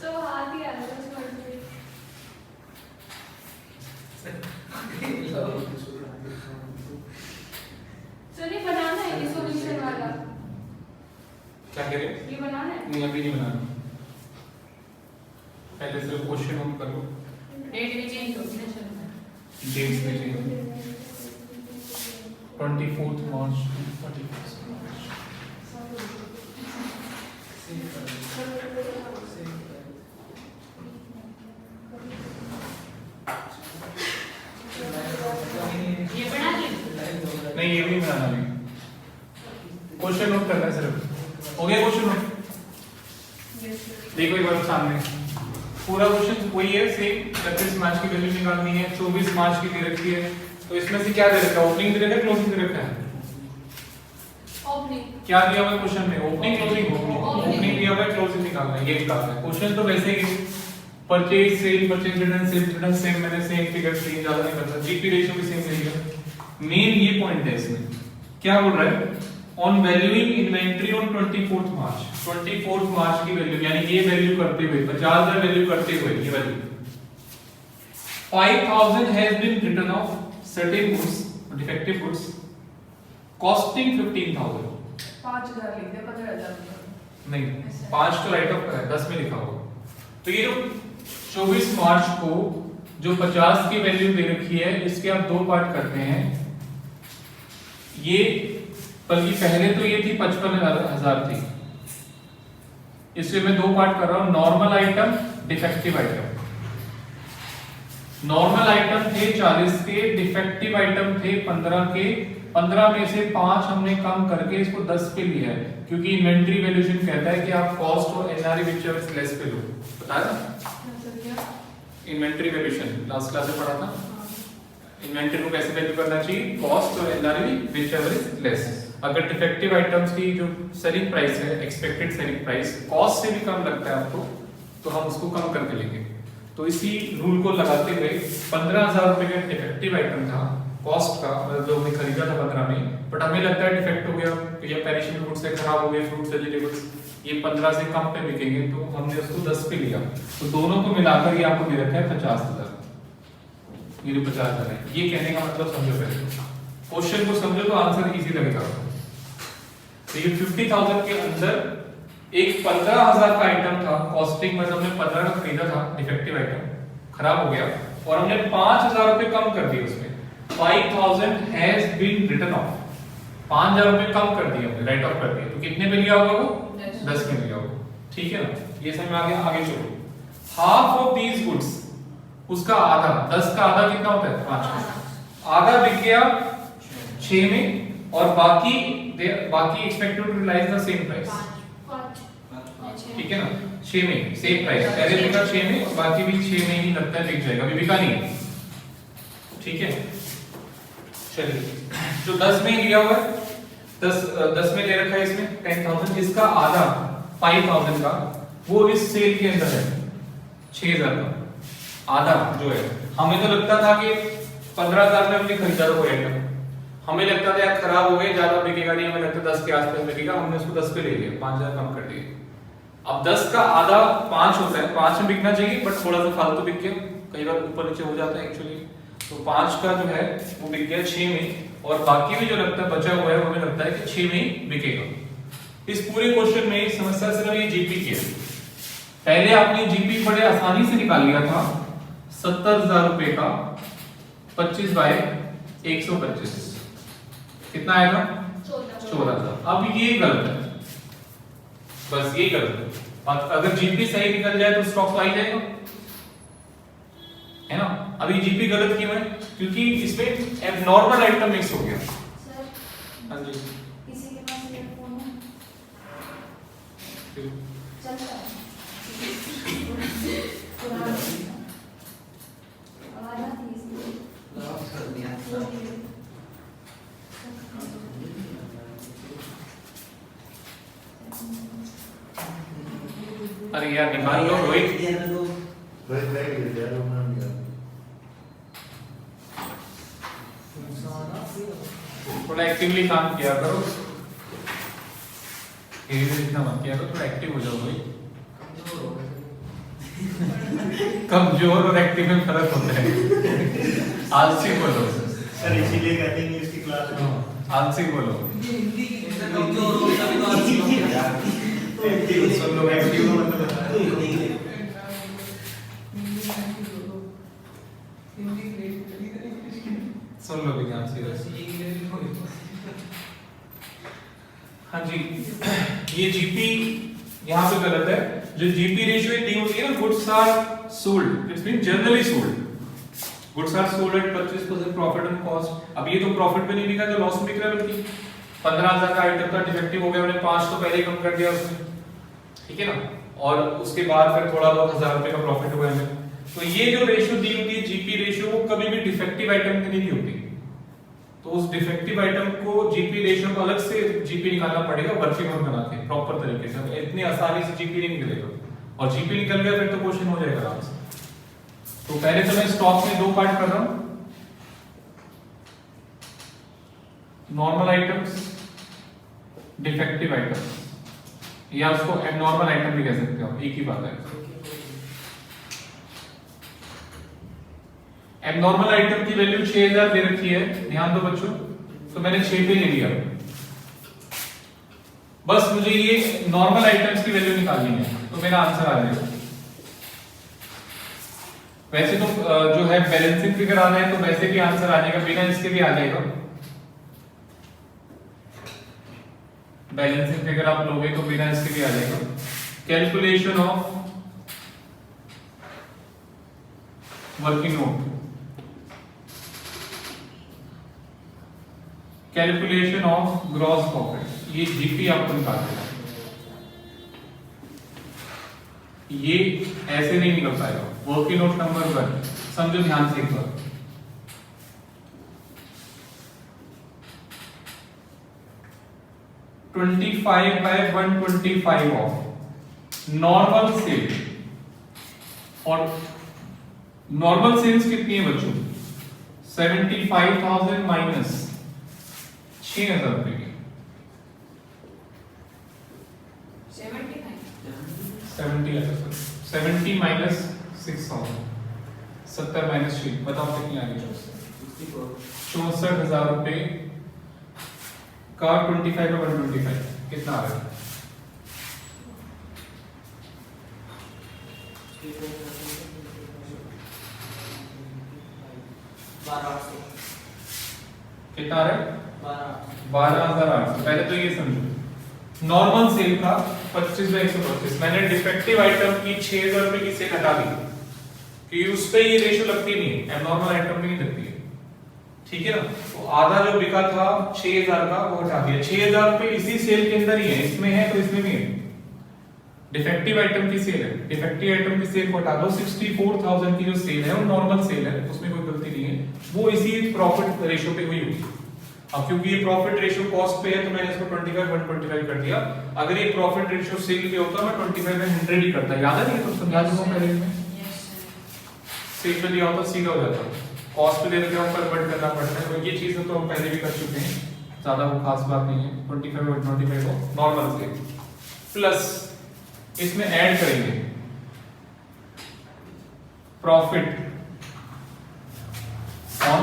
Speaker 2: तो हाथ ही आ रहा है छोड़ दे। सर ये बनाना है ये सॉल्यूशन वाला,
Speaker 1: क्या कह रहे हो?
Speaker 2: ये बनाना है।
Speaker 1: नहीं अभी नहीं बनाना, पहले सिर्फ क्वेश्चन नोट करो,
Speaker 6: डेट भी चेंज होगी ना चलो।
Speaker 1: डेट्स में चाहिए 24 मार्च 31 मार्च।
Speaker 6: ये बना ली
Speaker 1: नहीं ये भी नहीं बनाना, अभी क्वेश्चन नोट करना है सिर्फ। हो गया क्वेश्चन नोट? देखो एक बार सामने पूरा क्वेश्चन वही है सेम। 31 मार्च की वैल्यू निकालनी है, 24 मार्च की दे रखी है, तो इसमें से क्या दे रखा है? ओपनिंग दे रखा है, क्लोजिंग दे रखा है?
Speaker 2: ओपनिंग
Speaker 1: क्या दिया हुआ है क्वेश्चन में? Opening closing. ओपनिंग दिया हुआ है, क्लोजिंग निकालना है, ये निकालना है। क्वेश्चन तो वैसे ही परचेज सेल रिटर्न सेम, मैंने सेम फिगर ली, ज्यादा नहीं करता। जीपी रेशियो भी सेम रहेगा। मेन ये पॉइंट है इसमें, क्या बोल रहा है? ऑन वैल्यूइंग इन्वेंटरी ऑन 24 मार्च, 24 मार्च की वैल्यू यानी ये वैल्यू करते हुए 50,000 वैल्यू करते हुए ये value 5000 has been written off certain goods, defective goods costing 15,000।
Speaker 6: 5000 लिख दे 15000
Speaker 1: नहीं 5 तो राइट ऑफ है, 10 में लिखा होगा। तो ये जो 24 मार्च को जो 50 की वैल्यू दे रखी है, इसके आप दो पार्ट करते हैं। ये बल्कि पहले तो ये थी 55,000 थी, इसलिए मैं दो पार्ट कर रहा हूं। Normal item, defective item. Normal item थे 40 के, डिफेक्टिव आइटम थे 15 के। 15 में से 5 हमने कम करके इसको 10 पे लिया है, क्योंकि इन्वेंटरी वैल्यूएशन कहता है कि आप कॉस्ट और एनआरई व्हिचएवर इज लेस पे लो। बताया ना इन्वेंटरी वैल्यूएशन, लास्ट क्लास में पढ़ा था। इन्वेंटरी को कैसे वैल्यू करना चाहिए? कॉस्ट और एनआरई व्हिचएवर इज लेस। अगर डिफेक्टिव आइटम्स की जो सेलिंग प्राइस है, एक्सपेक्टेड सेलिंग प्राइस कॉस्ट से भी कम लगता है आपको, तो हम उसको कम करके लेंगे। तो इसी रूल को लगाते हुए 15,000 रुपए का डिफेक्टिव आइटम था कॉस्ट का, मतलब जो हमने खरीदा था 15 में, बट हमें लगता है डिफेक्ट हो गया, या पेरिशेबल गुड्स से खराब हो गए, फ्रूट्स वेजिटेबल्स, ये 15 से कम पे बिकेंगे, तो हमने उसको 10 पे लिया। तो दोनों को मिलाकर ये आपको दे रखा है 50,000। ये जो 50,000 है, ये कहने का मतलब समझो पहले, क्वेश्चन को समझो तो आंसर इजी लगेगा। तो ये 50,000 के अंदर एक 15,000 का आइटम था, कॉस्टिंग मतलब हमने 15 का खरीदा था, डिफेक्टिव आइटम खराब हो गया, और हमने 5,000 रुपए कम कर दिए उसमें। 5,000 हैज बीन रिटन ऑफ, 5,000 रुपए कम कर दिए हमने, राइट ऑफ कर दिए। तो कितने पे लिया होगा वो? 10 में लिया होगा। ठीक है ना, ये समझ में आ गया। आगे चलो, हाफ ऑफ दीज गुड्स, उसका आधा, 10 का आधा कितना होता है? 5 का आधा बिक गया 6 में, और बाकी expected to realise the same price. ठीक है ना, 6 में सेम प्राइस, पहले बिका 6 में और बाकी भी 6 में ही लगता है बिक जाएगा, अभी बिका नहीं। ठीक है, चलिए जो 10 में लिया हुआ है, 10 में ले रखा है इसमें 10,000, इसका आधा 5,000 का वो इस सेल के अंदर है 6,000 का आधा जो है। हमें तो लगता था कि 15,000 में हमने खरीदा था कोई आइटम, हमें लगता था यार खराब हो गया, ज्यादा बिकेगा नहीं, हमें लगता 10 के आसपास बिकेगा, हमने उसको 10 पे ले लिया, 5,000 कम कर दिए। अब 10 का आधा 5 होता है, 5 में बिकना चाहिए, बट थोड़ा सा फालतू बिक गया, कई बार ऊपर नीचे हो जाता है एक्चुअली। तो 5 का जो है वो बिक गया 6 में, और बाकी भी जो लगता है बचा हुआ है वो हमें लगता है कि 6 में ही बिकेगा। इस पूरे क्वेश्चन में समस्या सिर्फ ये जीपी की है। पहले आपने जीपी बड़े आसानी से निकाल लिया था, 70,000 रुपए का 25 बाय 125 कितना आएगा? 14,000। अब ये गलत है, बस ये गलत है। अगर जीपी सही निकल जाए तो स्टॉक तो आ ही जाएगा, है ना। अभी जीपी गलत क्यों है? क्योंकि इसमें एबनॉर्मल आइटम मिक्स हो गया।
Speaker 2: सर
Speaker 1: हाँ जी,
Speaker 2: किसी के पास ईयरफोन है? चलता है।
Speaker 1: अरे यार निकाल लो रोहित,
Speaker 4: ये तो
Speaker 5: Right, right, they are on the
Speaker 1: थोड़ा एक्टिवली काम किया करो, इतना मत किया करो, थोड़ा एक्टिव हो जाओ भाई।
Speaker 3: कमजोर हो गए।
Speaker 1: कमजोर और एक्टिव में फर्क होता है। आलसी बोलो,
Speaker 5: सर इसीलिए कहते हैं कि इसकी क्लास में
Speaker 1: आलसी बोलो।
Speaker 3: हिंदी कमजोर हो गया तो अच्छी हो गया।
Speaker 5: एक्टिव सब लोग एक्टिव का मतलब होता है।
Speaker 1: सुन लो ध्यान से। हाँ जी, ये जीपी यहाँ पे गलत है। जो जीपी रेशियो दी होती है ना, goods are sold, it's mean generally sold, goods are sold at 25% profit and कॉस्ट। अब ये तो प्रॉफिट पे नहीं बिका तो लॉस में बिक रहा है, बल्कि 15,000 का आइटम था, डिफेक्टिव हो गया, मैंने 5 तो पहले ही कम कर दिया उसने, ठीक है ना, और उसके बाद फिर थोड़ा बहुत 1000 रुपए का प्रॉफिट हुआ है। तो ये जो रेशियो दी होती है जीपी रेशियो, वो कभी भी डिफेक्टिव आइटम की नहीं होती। तो उस डिफेक्टिव आइटम को जीपी रेशियो को अलग से जीपी निकालना पड़ेगा, वर्किंग नोट बना के प्रॉपर तरीके से। इतनी आसानी से जीपी नहीं निकलेगा, और जीपी निकल गया फिर तो क्वेश्चन हो जाएगा आराम से। तो पहले तो मैं स्टॉक में 2 पार्ट कर रहा हूं, नॉर्मल आइटम्स, डिफेक्टिव आइटम्स, या उसको एबनॉर्मल आइटम भी कह सकते हो, एक ही बात है। एबनॉर्मल आइटम की वैल्यू 6000 दे रखी है, ध्यान दो बच्चों, तो मैंने 6 पे ले लिया। बस मुझे ये नॉर्मल आइटम्स की वैल्यू निकालनी है, तो मेरा आंसर आ जाएगा। वैसे तो जो है बैलेंसिंग फिगर आना है तो वैसे भी आंसर आ जाएगा, बिना इसके भी आ जाएगा। बैलेंसिंग फिगर आप लोगे तो बिना इसके भी आ जाएगा। Calculation of working note, calculation of gross profit, ये जीपी आपको निकाल देना। ये ऐसे नहीं निकल पाएगा। वर्किंग नोट नंबर 1 समझो ध्यान से एक बार, $25/125 ऑफ नॉर्मल सेल, और नॉर्मल सेल्स कितनी है बच्चों? 75,000 माइनस 6,000 रुपए की, 70 माइनस 6,000, 70 माइनस 6, बताओ कितनी आ गई? 64,000 रुपए का 25/125 कितना आ रहा है? कितना आ रहा है? 12,800। पहले तो ये समझो, नॉर्मल सेल का 25/125, मैंने डिफेक्टिव आइटम की 6,000 रुपए की सेल हटा दी, क्योंकि उस पे ये रेशियो लगती नहीं है, एबनॉर्मल आइटम में नहीं लगती है, ठीक है ना। तो आधा जो बिका था 6,000 का वो हटा दिया। 6,000 रुपए इसी सेल के अंदर ही है, इसमें है तो इसमें भी है। डिफेक्टिव आइटम की सेल है, डिफेक्टिव आइटम की सेल को हटा दो। 64,000 की जो सेल है वो नॉर्मल सेल है, उसमें कोई गलती नहीं है, वो इसी प्रॉफिट रेशियो पे हुई होगी। अब क्योंकि ये प्रॉफिट रेशियो कॉस्ट पे है तो मैंने इसको 25/125 कर दिया। अगर ये प्रॉफिट रेशियो सेल पे होता मैं 25/100 ही करता। याद है नहीं? तो समझा चुका हूं पहले में, सेल पे दिया होता सीधा हो जाता, कॉस्ट पे दे देते हैं कन्वर्ट करना पड़ता है। तो ये चीजें तो हम पहले भी कर चुके हैं, ज्यादा वो खास बात नहीं है। 25/125 को नॉर्मल सेल प्लस इसमें ऐड करेंगे profit on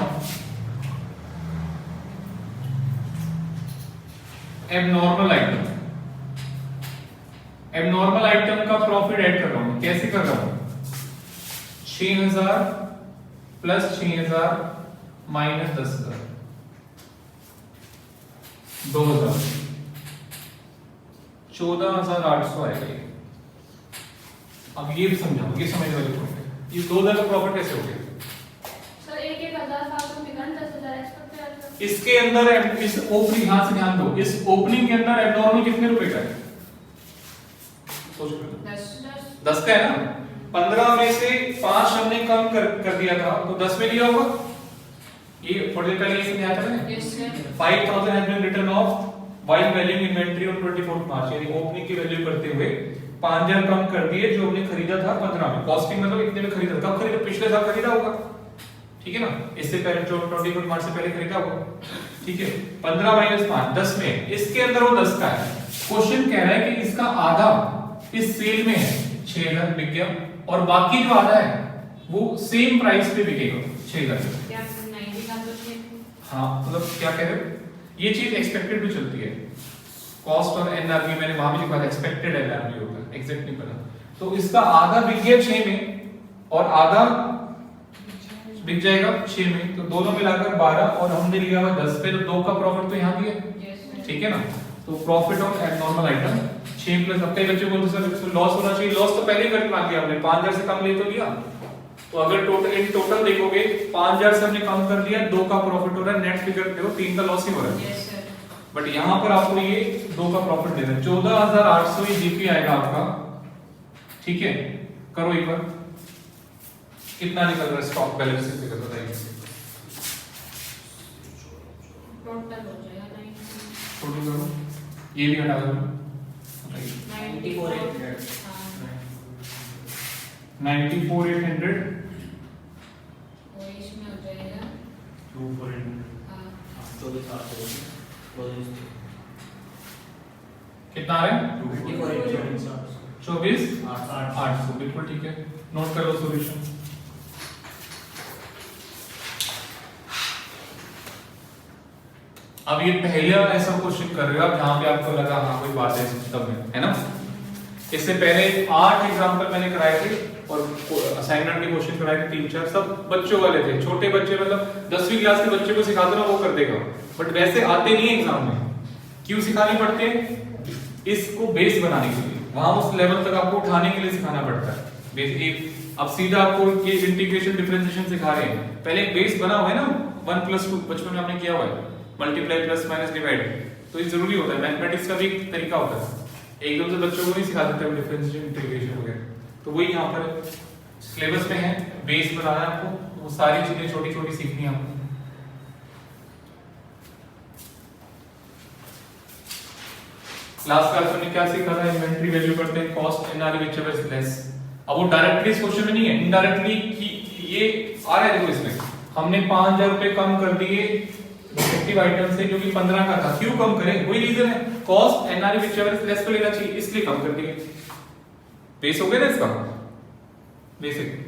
Speaker 1: abnormal item. Abnormal item का प्रॉफिट ऐड कर रहा हूं, कैसे कर रहा हूं? 6,000 प्लस 6,000 माइनस 10,000, 2,000, 14,800 आएगा ये। अब ये भी समझाओ, ये समझने वाली पॉइंट है। ये 2,000 का प्रॉफिट कैसे हो गया?
Speaker 2: सर 1,000 था तो बिकन 10,000 एक्सपेक्ट किया था।
Speaker 1: इसके अंदर इस ओपनिंग, यहां से ध्यान दो, इस ओपनिंग के अंदर एबनॉर्मल कितने रुपए का है? सोच लो, 10 का है ना। 15 में से 5 हमने कम कर दिया था तो 10 में लिया होगा। ये थोड़ी देर पहले समझाया था मैंने।
Speaker 6: Yes, sir.
Speaker 1: 5,000 has been written off while valuing inventory on 24th March, यानी ओपनिंग की वैल्यू करते हुए 5000 कम कर दिए जो हमने खरीदा था 15 में। कॉस्टिंग मतलब इतने में खरीदा, कब खरीदा? पिछले साल खरीदा होगा, ठीक है ना, इससे पहले जो 24 मार्च से पहले खरीदा होगा, ठीक है। 15 - 5 10 में, इसके अंदर वो 10 का है। क्वेश्चन कह रहा है कि इसका आधा इस सेल में है, 6000 बिक गया, और बाकी जो आधा है वो सेम प्राइस पे बिकेगा 6000।
Speaker 6: क्या 90 का तो है?
Speaker 1: हाँ, मतलब क्या कह रहे हो, ये चीज एक्सपेक्टेड भी चलती है। कॉस्ट और एनआरवी मैंने वहां भी लिखा था, एक्सपेक्टेड एनआरवी होता है, एग्जैक्ट नहीं पता। तो इसका आधा बिक गया 6 में और आधा बिक जाएगा 6 में, तो दोनों मिलाकर 12 और हमने लिया हुआ 10 पे, तो 2 का प्रॉफिट तो यहाँ भी है,
Speaker 6: यस सर।
Speaker 1: ठीक है ना। तो profit on abnormal item 6 plus, अब कई बच्चे बोलते सर इसमें लॉस होना चाहिए, लॉस तो पहले ही कर मान लिया हमने, 5000 से कम ले तो लिया। तो अगर टोटल देखोगे 5000 से हमने कम कर दिया, 2 का प्रॉफिट हो रहा है, नेट फिगर देखो 3 का लॉस ही हो रहा है।
Speaker 6: Yes sir.
Speaker 1: बट यहाँ पर आपको ये 2 का प्रॉफिट दे रहा है, 14800 ये जीपी आएगा आपका, ठीक है। करो एक बार, कितना निकल रहा है स्टॉक बैलेंस से, फिगर बताइए।
Speaker 6: टोटल हो जाएगा 90।
Speaker 1: टोटल करो, ये भी हटा दो,
Speaker 3: 94,800
Speaker 6: हाँ,
Speaker 1: 94,800
Speaker 6: वो इसमें हो जाएगा।
Speaker 5: 2400
Speaker 6: हाँ,
Speaker 3: 24,800
Speaker 1: कितना आ रहा है?
Speaker 3: 24,800
Speaker 1: 24,800 बिल्कुल ठीक है, नोट कर लो सॉल्यूशन। अब ये पहला ऐसा क्वेश्चन कर रहे हो आप जहां पे आपको लगा हाँ कोई बात है सिस्टम में, है ना। इससे पहले 8 एग्जांपल मैंने कराए थे और असाइनमेंट के क्वेश्चन कराए थे 3-4, सब बच्चों वाले थे, छोटे बच्चे, मतलब 10वीं क्लास के बच्चे को सिखा दो ना वो कर देगा, बट वैसे आते नहीं है एग्जाम में। क्यों सिखाने पड़ते हैं? इसको बेस बनाने के लिए, वहां उस लेवल तक आपको उठाने के लिए सिखाना पड़ता है। बेस एक अब सीधा आपको ये इंटीग्रेशन डिफरेंशिएशन सिखा रहे हैं, पहले एक बेस बना हुआ है ना, 1+2 बचपन में हमने किया हुआ है, मल्टीप्लाई प्लस माइनस डिवाइड, तो ये जरूरी होता है। मैथमेटिक्स का भी एक तरीका होता है, एकदम से बच्चों को नहीं सिखा देते डिफरेंशिएशन इंटीग्रेशन वगैरह, तो वही यहाँ पर सिलेबस में है, बेस बनाना है आपको, वो सारी चीजें छोटी छोटी सीखनी है आपको। लास्ट क्लास में क्या सीखा था? इन्वेंटरी वैल्यू करते हैं, cost NRV whichever is less. अब वो डायरेक्टली इस क्वेश्चन में नहीं है, इनडायरेक्टली ये आ रहा है। देखो इसमें हमने 5000 रुपए कम कर दिए डिफेक्टिव आइटम से जो कि 15 का था, क्यों कम करें? वही रीजन है, cost NRV whichever is less को लेना चाहिए, इसलिए कम कर दिए। बेस हो गया ना इसका, बेसिक।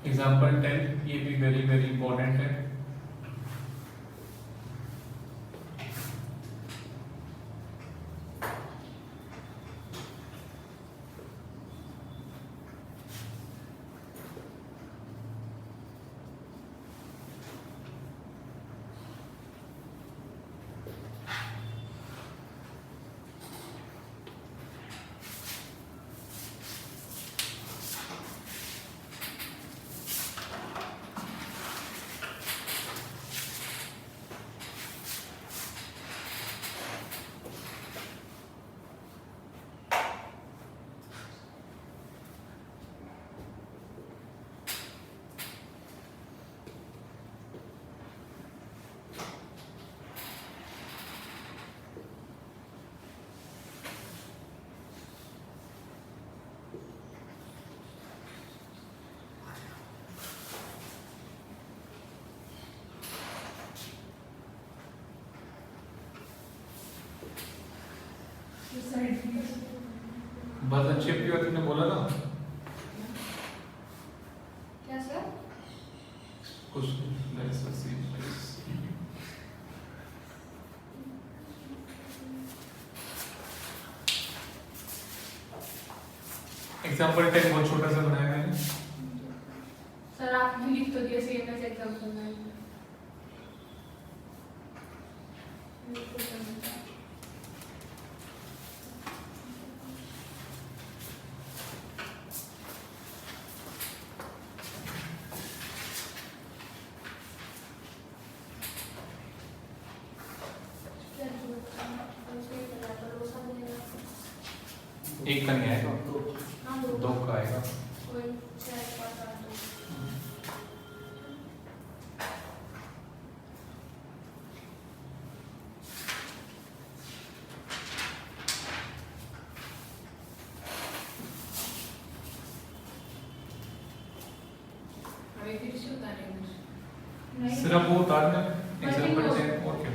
Speaker 1: एग्जाम्पल 10, ये भी वेरी वेरी इंपॉर्टेंट है। बस अच्छे भी तुमने बोला ना
Speaker 2: क्या सर?
Speaker 1: कुछ let's see, please. एग्जांपल 10 बहुत छोटा सा बनाया मैंने।
Speaker 2: सर आप भी लिख तो दिया सीएमएस एग्जाम करना है।
Speaker 1: एक का नहीं आएगा,
Speaker 2: हाँ,
Speaker 1: 2 का आएगा।
Speaker 2: कोई 4 5 8
Speaker 6: अभी फिर से उतारेंगे।
Speaker 2: नहीं
Speaker 1: सिर्फ वो उतारना है, एग्जांपल 10 और क्या,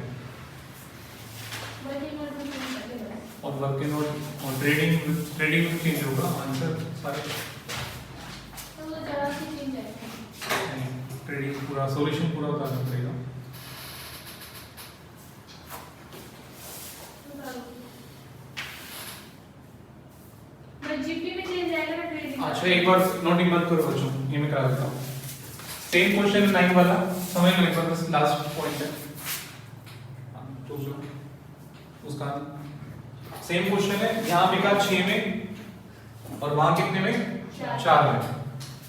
Speaker 2: वर्किंग नोट में चेंज कर देगा।
Speaker 1: और वर्किंग नोट और ट्रेडिंग में चेंज होगा आंसर सारे।
Speaker 2: तो वो जरा सी चेंज आएगा।
Speaker 1: ट्रेडिंग पूरा सॉल्यूशन पूरा उतारना पड़ेगा।
Speaker 2: मैं जीपी में चेंज आएगा ना ट्रेडिंग।
Speaker 1: अच्छा एक बार नोटिंग मत करो बच्चों, ये मैं करा देता हूँ। सेम क्वेश्चन 9 वाला समझ लो एक बार, बस लास्ट पॉइंट है तो जो उसका सेम क्वेश्चन है, यहाँ पे कहा 6 में और वहां कितने में 4 में।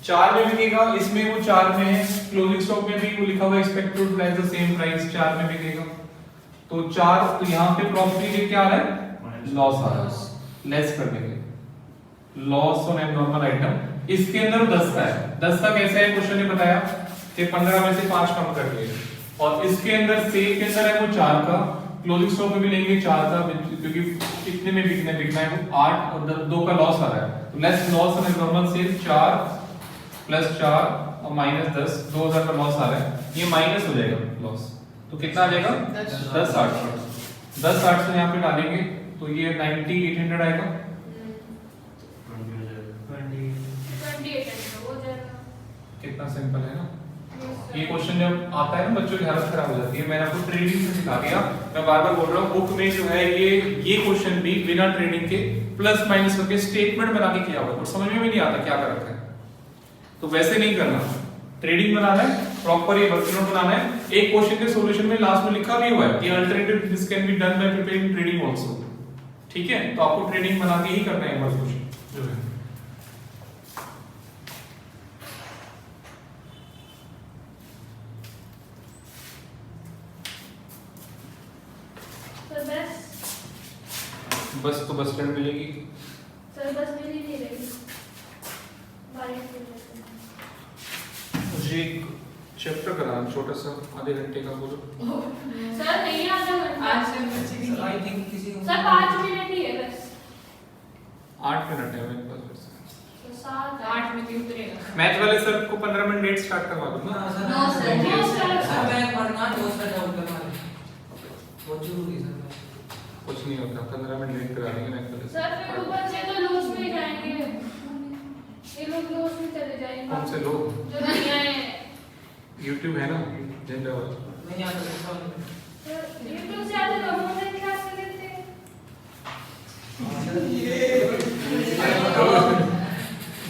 Speaker 1: 4 में बिकेगा, इसमें वो 4 में है, क्लोजिंग स्टॉक में भी वो लिखा हुआ है expected price the same price 4 में बिकेगा। तो 4 तो यहाँ पे प्रॉफिट क्या आ रहा है, लॉस आ रहा है, लेस कर देंगे लॉस ऑन एब्नॉर्मल आइटम। इसके अंदर 10 का है, 10 का कैसे है क्वेश्चन ने बताया कि 15 में से 5 कम कर दिए, और इसके अंदर सेल के अंदर है वो 4 का, क्लोजिंग स्टॉक में भी लेंगे 4 का, क्योंकि कितने में बिकना है वो 8 और 2 का लॉस आ रहा है, तो less loss on abnormal sale 4 plus 4 और माइनस 10, 2000 का लॉस आ रहा है, ये माइनस हो जाएगा लॉस, तो कितना आ जाएगा 10 8 से यहाँ पे डालेंगे तो ये 90 800 आएगा।
Speaker 2: 28 आएगा वो जाएगा।
Speaker 1: कितना सिंपल है ना। ये क्वेश्चन जब आता है ना बच्चों की हालत खराब हो जाती है। मैंने आपको ट्रेडिंग से सिखा दिया, मैं बार बार बोल रहा हूँ बुक में जो है ये क्वेश्चन भी बिना ट्रेडिंग के प्लस माइनस करके स्टेटमेंट बना के किया हुआ है, और समझ में भी नहीं आता क्या कर रखा है, तो वैसे नहीं करना। ट्रेडिंग बनाना है प्रॉपर, ये वर्किंग नोट बनाना है। एक क्वेश्चन के सॉल्यूशन में लास्ट में लिखा भी हुआ है कि alternative this can be done by preparing trading also, ठीक है, तो आपको ट्रेडिंग बना के ही करना है बस क्वेश्चन जो है। बस तो बस स्टैंड मिलेगी।
Speaker 2: सर बस मिल ही नहीं रही, बारिश की वजह से।
Speaker 1: मुझे एक चैप्टर कराना छोटा सा, आधे घंटे का, बोलो।
Speaker 2: सर नहीं आधा घंटा।
Speaker 6: आज से बच्चे की
Speaker 3: आई थिंक किसी को
Speaker 2: सर 5 मिनट ही है बस।
Speaker 1: 8 मिनट है मेरे पास वैसे।
Speaker 2: तो 7
Speaker 6: 8 में क्यों उतरेगा?
Speaker 1: मैथ वाले सर को 15 मिनट लेट स्टार्ट करवा दूं ना।
Speaker 6: No sir,
Speaker 2: no sir.
Speaker 3: Sir मैं पढ़ना दोस्त का डाउट करना है, बहुत जरूरी सर।
Speaker 1: कुछ नहीं होता, 15 मिनट लेट करा देंगे मैथ वाले
Speaker 2: सर फिर वो बच्चे तो लॉस में जाएंगे, ये लोग लॉस में चले जाएंगे।
Speaker 1: कौन से लोग?
Speaker 2: जो नहीं आए।
Speaker 1: YouTube है ना जिंदाबाद।
Speaker 3: नहीं आता सर।
Speaker 2: सर यूट्यूब से आते तो ऑनलाइन क्लास कर लेते हैं।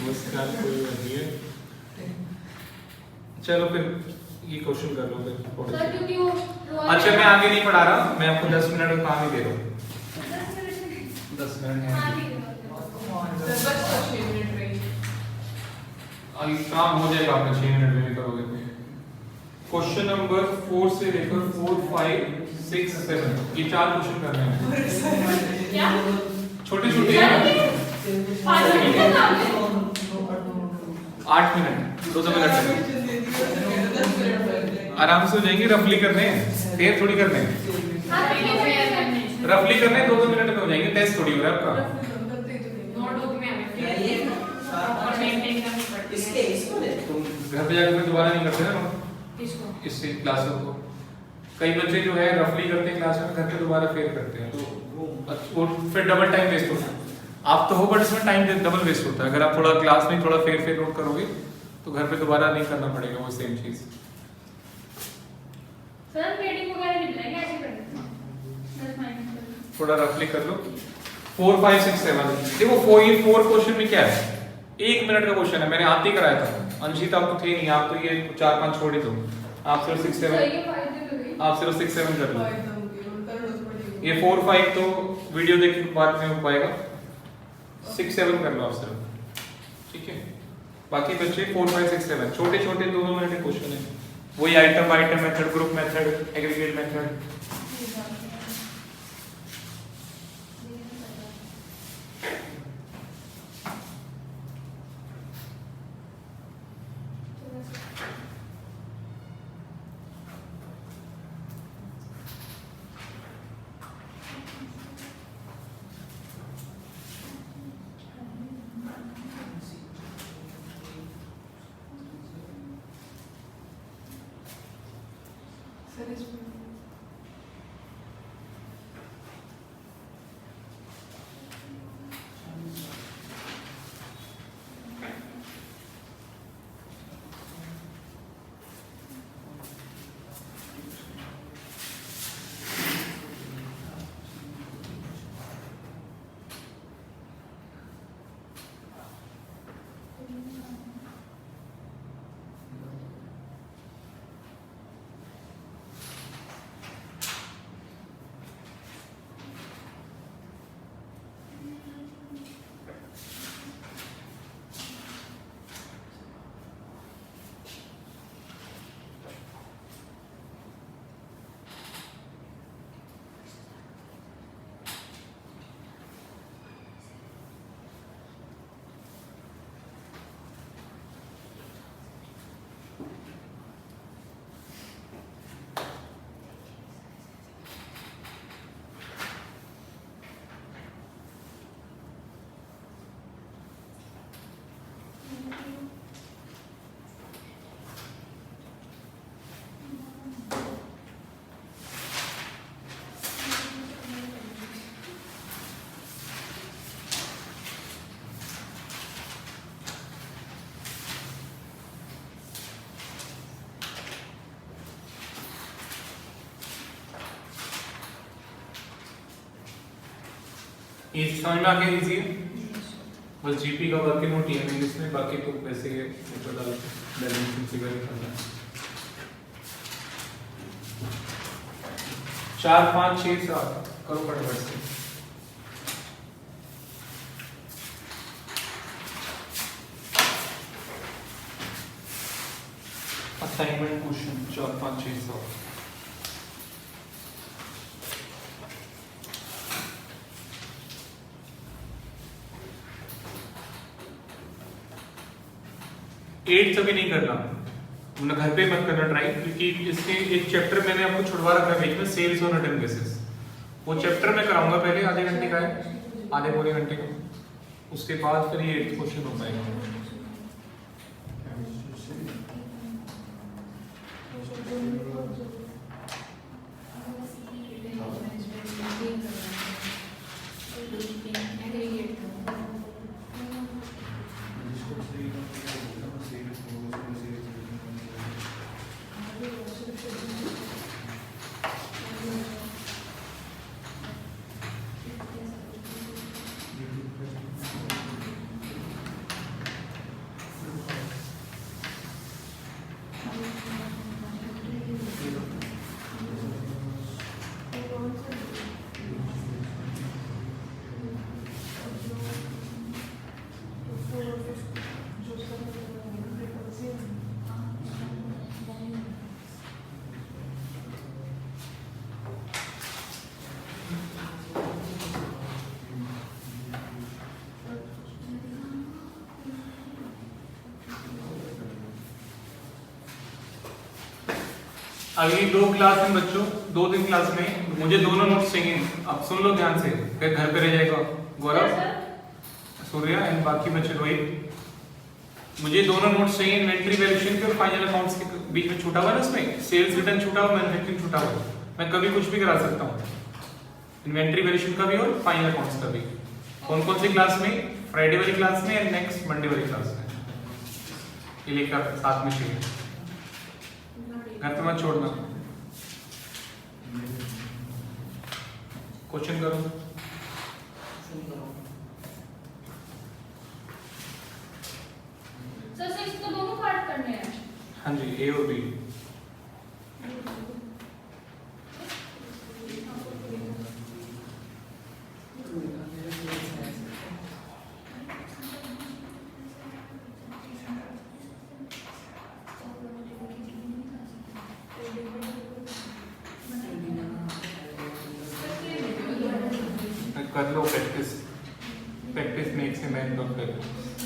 Speaker 1: मुस्कान कोई नहीं है। चलो फिर ये क्वेश्चन कर लो फिर।
Speaker 2: सर क्योंकि वो
Speaker 1: अच्छा मैं आगे नहीं पढ़ा रहा, मैं आपको 10 मिनट का काम ही दे रहा हूँ। 10 मिनट
Speaker 2: हाँ
Speaker 1: है,
Speaker 2: ठीक है।
Speaker 6: सर बस 6 मिनट रही।
Speaker 1: अभी काम हो जाएगा आपका 6 मिनट में भी करोगे तो। क्वेश्चन नंबर 4 से लेकर 4 5 6 7 ये 4 क्वेश्चन करने हैं,
Speaker 2: क्या?
Speaker 1: छोटे छोटे हैं।
Speaker 2: 5 मिनट का काम है।
Speaker 1: 8 मिनट 2 मिनट आराम से हो जाएंगे। रफली करने हैं, देर थोड़ी करने हैं,
Speaker 2: हाँ ठीक है फिर करने हैं।
Speaker 1: रफली करने 2 मिनट में हो जाएंगे। टेस्ट थोड़ी हो रहा है आपका।
Speaker 6: नोटबुक में हमें
Speaker 3: क्या ये
Speaker 6: और मेंटेन करनी पड़ती है।
Speaker 3: इसके इसको दे
Speaker 1: तुम घर पे जाकर दोबारा नहीं करते ना
Speaker 6: किसको?
Speaker 1: इससे क्लासों को। कई बच्चे जो है रफली करते हैं क्लास में, घर पे दोबारा फेल करते हैं, तो वो फिर डबल टाइम वेस्ट होता है। आप तो हो बट इसमें टाइम डबल वेस्ट होता है। अगर आप थोड़ा क्लास में थोड़ा फेर नोट करोगे तो घर पे दोबारा नहीं करना पड़ेगा वो सेम चीज।
Speaker 2: सर ट्रेडिंग वगैरह नहीं मिलेगा, ऐसे कर देते हैं। 10 माइनस कर।
Speaker 1: थोड़ा रफली कर लो। 4 5 6 7 देखो 4 क्वेश्चन में क्या है, 1 मिनट का क्वेश्चन है, मैंने आते ही कराया था। अंशिता आप तो थे नहीं, आप तो ये 4-5 छोड़ ही दो। आप सिर्फ 6-7 आप सिर्फ 6-7 कर लो। ये 4-5 तो वीडियो देखने के बाद में हो पाएगा, 6-7 कर लो आप सिर्फ, ठीक है। बाकी बच्चे 4-5-6-7 छोटे छोटे 2-2 मिनट के क्वेश्चन है। वही item method, group method, aggregate method. ये समझ में आ गया इजी है। बस जीपी का वर्क नोट ही है इसमें, बाकी तो वैसे ही ऊपर डाल के बैलेंसिंग फिगर करना है। 4 5 6 7 करो फटाफट से। Assignment question 4 5 6 7। एट अभी नहीं करना, घर पे मत करना ट्राई, क्योंकि इसके एक चैप्टर मैंने आपको छुड़वा रखा है बीच में, सेल्स और रिटर्न केसेस। वो चैप्टर मैं कराऊंगा पहले, आधे घंटे का है, आधे पौने घंटे का, उसके बाद फिर ये 8th क्वेश्चन हो पाएगा। अगली 2 क्लास में बच्चों, 2-3 क्लास में मुझे दोनों नोट्स चाहिए। अब सुन लो ध्यान से, फिर घर पे रह जाएगा गौरव, सूर्या एंड बाकी बच्चे रोहित। मुझे दोनों नोट्स चाहिए, इन्वेंटरी वैल्यूएशन के और फाइनल अकाउंट्स के बीच में छूटा हुआ ना, इसमें सेल्स रिटर्न छूटा हुआ, मैन्युफैक्चरिंग छूटा हुआ। मैं कभी कुछ भी करा सकता हूँ, इन्वेंटरी वैल्यूएशन का भी और फाइनल अकाउंट्स का भी। कौन कौन सी क्लास में? फ्राइडे वाली क्लास में एंड नेक्स्ट मंडे वाली क्लास में। ये लेकर साथ में चाहिए, घर पे मत छोड़ना। क्वेश्चन करो। हाँ जी, ए और बी। कर लो practice, practice makes a man perfect.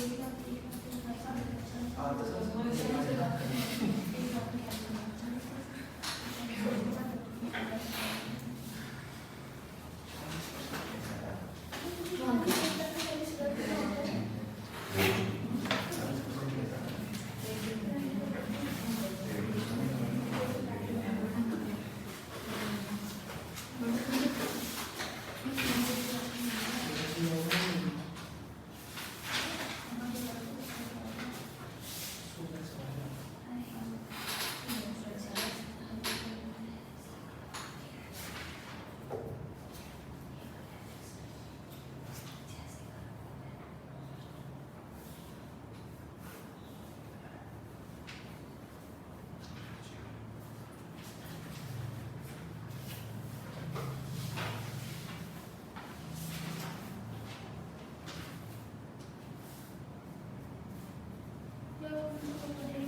Speaker 2: Yo,